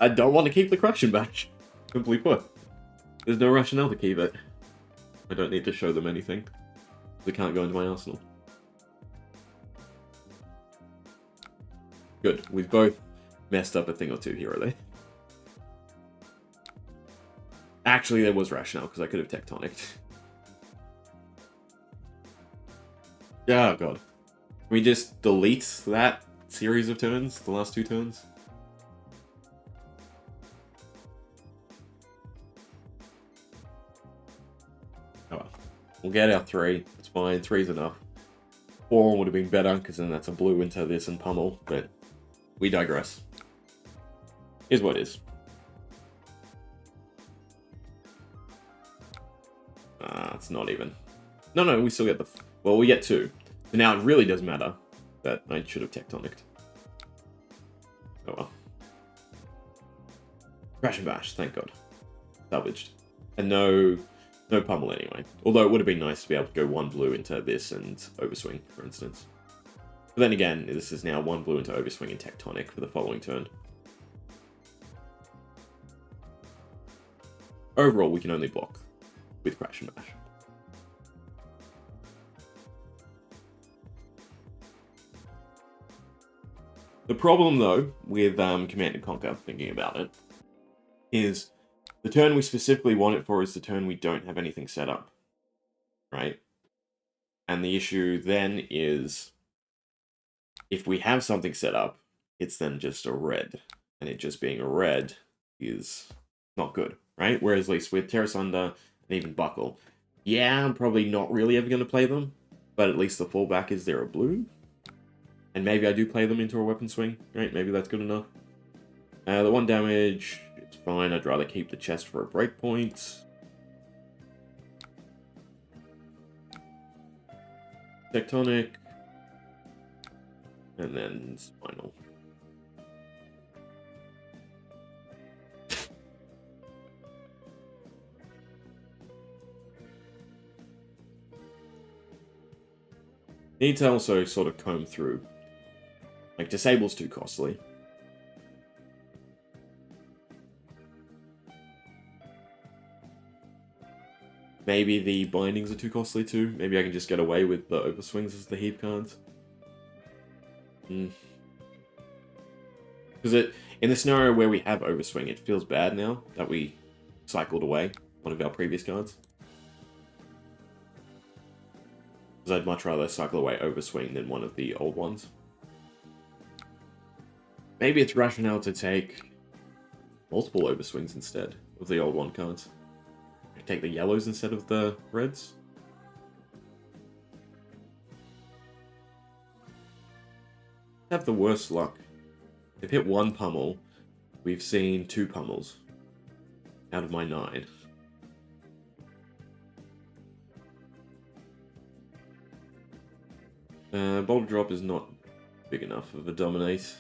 don't want to keep the Crushing Bash. Simply put. There's no rationale to keep it. I don't need to show them anything. They can't go into my arsenal. Good. We've both messed up a thing or two here, are they? Actually, there was rationale, because I could have tectonicked. Oh, God. Can we just delete that series of turns? The last 2 turns? Oh, well. We'll get our 3. It's fine. 3's enough. 4 would have been better, because then that's a blue into this and pummel, but we digress. Is what is. It's not even. No, we still get the... Well, we get 2. So now it really does matter that I should have tectonicked. Oh well. Crash and bash, thank God. Salvaged. And no pummel anyway. Although it would have been nice to be able to go 1 blue into this and overswing, for instance. But then again, this is now 1 blue into overswing and tectonic for the following turn. Overall, we can only block with crash and bash. The problem, though, with Command & Conquer, thinking about it, is the turn we specifically want it for is the turn we don't have anything set up, right? And the issue then is, if we have something set up, it's then just a red. And it just being a red is not good, right? Whereas at least with Terra Sunder and even Buckle, yeah, I'm probably not really ever going to play them, but at least the fallback is they're a blue. And maybe I do play them into a weapon swing, right? Maybe that's good enough. The 1 damage, it's fine. I'd rather keep the chest for a breakpoint. Tectonic. And then Spinal. Need to also sort of comb through. Like, Disable's too costly. Maybe the bindings are too costly too. Maybe I can just get away with the overswings as the heap cards. Because in the scenario where we have overswing, it feels bad now that we cycled away one of our previous cards. Because I'd much rather cycle away overswing than one of the old ones. Maybe it's rationale to take multiple overswings instead of the old 1 cards. Take the yellows instead of the reds. Have the worst luck. They've hit 1 pummel. We've seen 2 pummels out of my 9. Boulder Drop is not big enough of a dominate.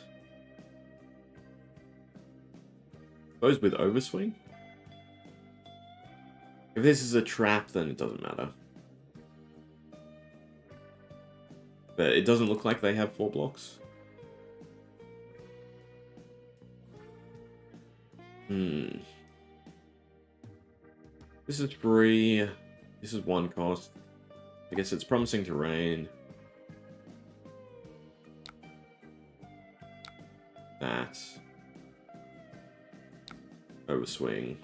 Suppose with Overswing? If this is a trap, then it doesn't matter. But it doesn't look like they have 4 blocks. This is free. This is 1 cost. I guess it's promising terrain. That. Overswing.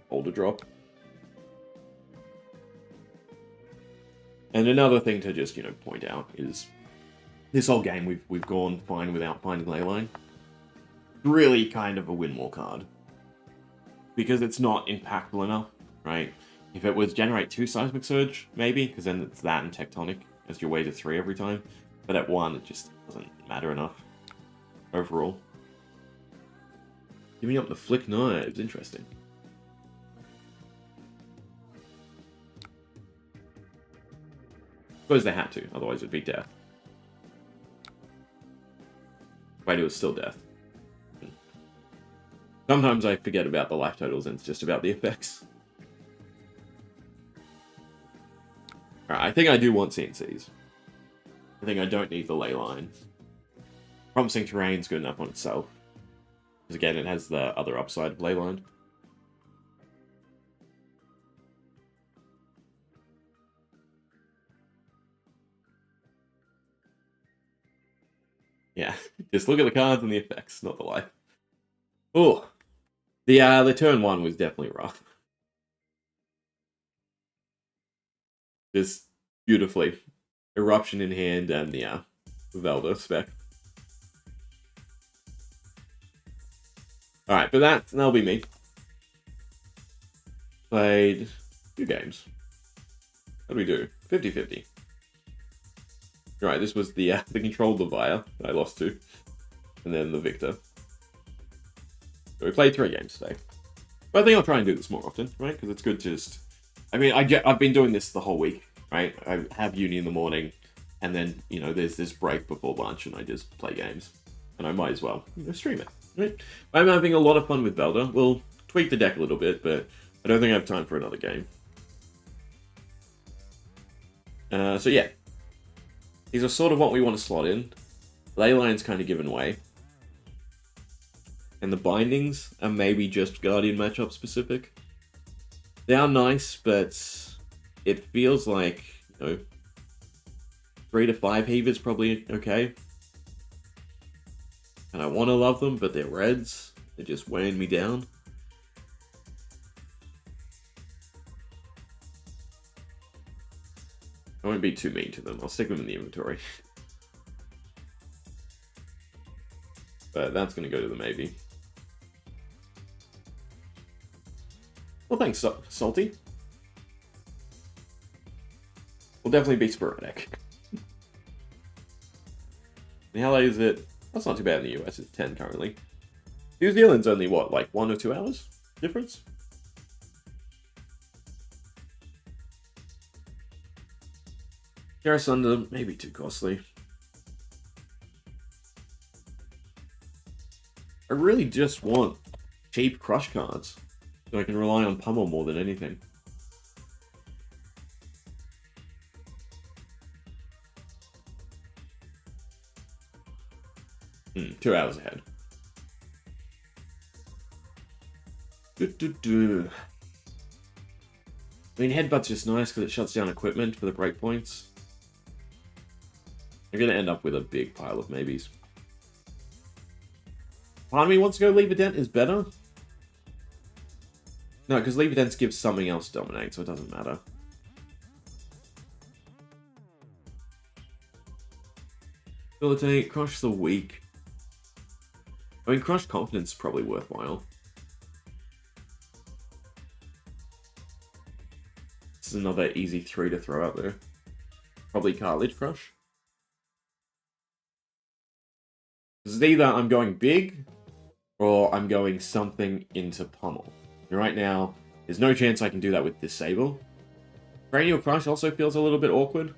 Boulder drop. And another thing to just, point out is this whole game we've gone fine without finding Leyline. Really kind of a win more card. Because it's not impactful enough, right? If it was generate 2 Seismic Surge, maybe, because then it's that and Tectonic as your way to 3 every time. But at 1, it just doesn't matter enough overall. Giving up the Flick Knives, interesting. Suppose they had to, otherwise it'd be death. Wait, it was still death. Sometimes I forget about the life totals and it's just about the effects. Alright, I think I do want CNCs. I think I don't need the ley line. Promising terrain's good enough on itself. Because again, it has the other upside of ley line. Yeah, just look at the cards and the effects, not the life. Oh, the turn 1 was definitely rough. Just beautifully. Eruption in hand and the Valda spec. Alright, but that'll be me. Played a few games. What do we do? 50-50. Right, this was the controlled Leviah I lost to. And then the Victor. So we played 3 games today. But I think I'll try and do this more often, right? Because it's good to just... I mean, I've been doing this the whole week, right? I have uni in the morning, and then, there's this break before lunch, and I just play games. And I might as well stream it, right? I'm having a lot of fun with Valda. We'll tweak the deck a little bit, but I don't think I have time for another game. So yeah. These are sort of what we want to slot in. Leyline's kind of given way. And the bindings are maybe just Guardian matchup specific. They are nice, but it feels like, 3 to 5 heave is probably okay. And I want to love them, but they're reds. They're just weighing me down. I won't be too mean to them. I'll stick them in the inventory. But that's going to go to the maybe. Well, thanks, Salty. We'll definitely be sporadic. And how late is it? That's not too bad in the US. It's 10 currently. New Zealand's only, what, like 1 or 2 hours difference? Garrus Under, maybe too costly. I really just want cheap crush cards, so I can rely on Pummel more than anything. Hmm, 2 hours ahead. I mean, Headbutt's just nice because it shuts down equipment for the breakpoints. I'm going to end up with a big pile of maybes. Part of me wants to go Leave a Dent is better. No, because Leave a Dent gives something else dominate, so it doesn't matter. Facilitate, Crush the Weak. I mean, Crush Confidence is probably worthwhile. This is another easy 3 to throw out there. Probably Cartilage Crush. This is either I'm going big, or I'm going something into Pummel. And right now, there's no chance I can do that with Disable. Cranial Crush also feels a little bit awkward.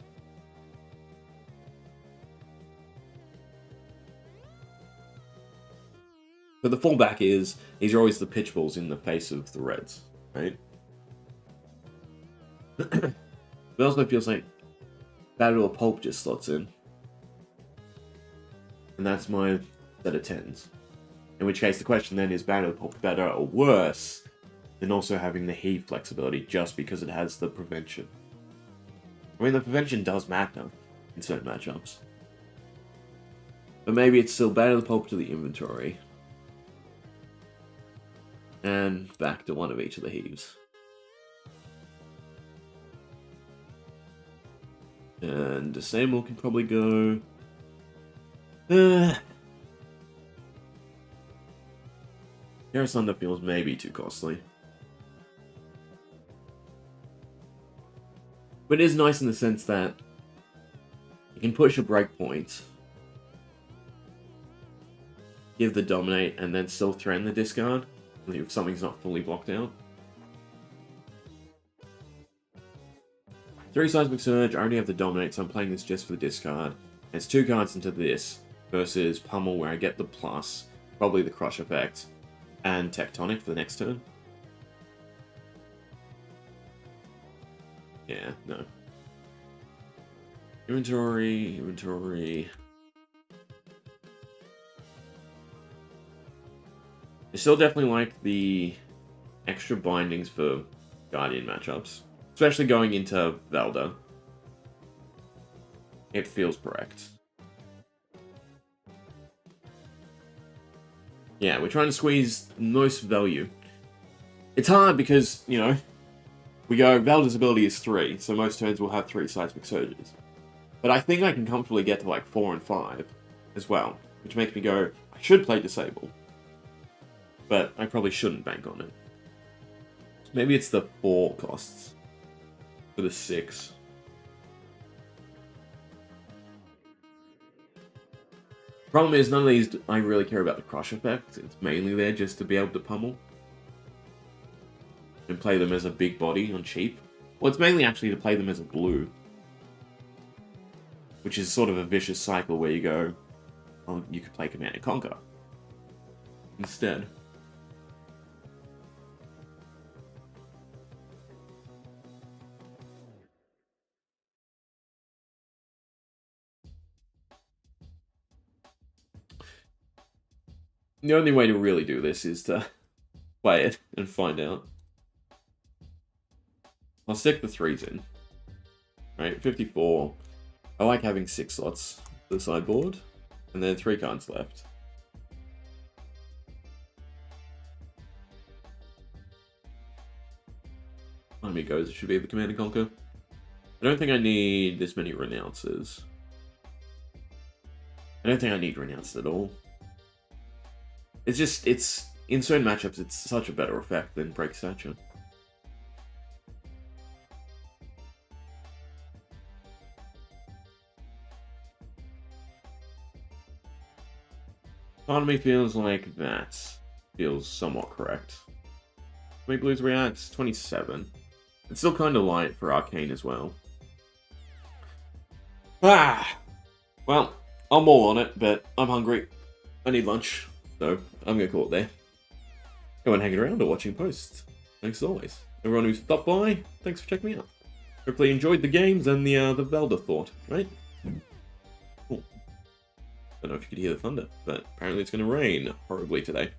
But the fallback is, these are always the pitch balls in the face of the Reds, right? It also feels like Battle of Pulp just slots in. And that's my set of 10s. In which case, the question then is Battle of Pulp better or worse than also having the heave flexibility just because it has the prevention? I mean, the prevention does matter in certain matchups. But maybe it's still Battle of Pulp to the inventory. And back to one of each of the heaves. And Disable can probably go... Garrus Thunder feels maybe too costly. But it is nice in the sense that you can push a breakpoint, give the Dominate, and then still threaten the discard if something's not fully blocked out. 3 Seismic Surge, I already have the Dominate, so I'm playing this just for the discard. And it's 2 cards into this, versus Pummel where I get the plus, probably the Crush effect, and Tectonic for the next turn. Yeah, no. Inventory. I still definitely like the extra bindings for Guardian matchups. Especially going into Valda. It feels correct. Yeah, we're trying to squeeze most value. It's hard because, you know, we go, Valda's ability is 3, so most turns will have 3 Seismic Surges. But I think I can comfortably get to like 4 and 5 as well, which makes me go, I should play Disable. But I probably shouldn't bank on it. Maybe it's the 4 costs for the 6. Problem is, none of these I really care about the Crush effect. It's mainly there just to be able to pummel. And play them as a big body on cheap. Well, it's mainly actually to play them as a blue. Which is sort of a vicious cycle where you go, oh, you could play Command and Conquer instead. The only way to really do this is to play it and find out. I'll stick the 3s in. Right, 54. I like having 6 slots for the sideboard, and then 3 cards left. On me goes, it should be the Command and Conquer. I don't think I need this many Renounces. I don't think I need Renounced at all. It's just, in certain matchups, it's such a better effect than Break Stature. Part of me feels like that feels somewhat correct. How many blues are we at? 27. It's still kind of light for Arcane as well. Well, I'm all on it, but I'm hungry. I need lunch, so I'm going to call it there. Everyone hanging around or watching posts. Thanks as always. Everyone who's stopped by, thanks for checking me out. Hopefully you enjoyed the games and the Valda thought, right? Cool. Don't know if you could hear the thunder, but apparently it's going to rain horribly today.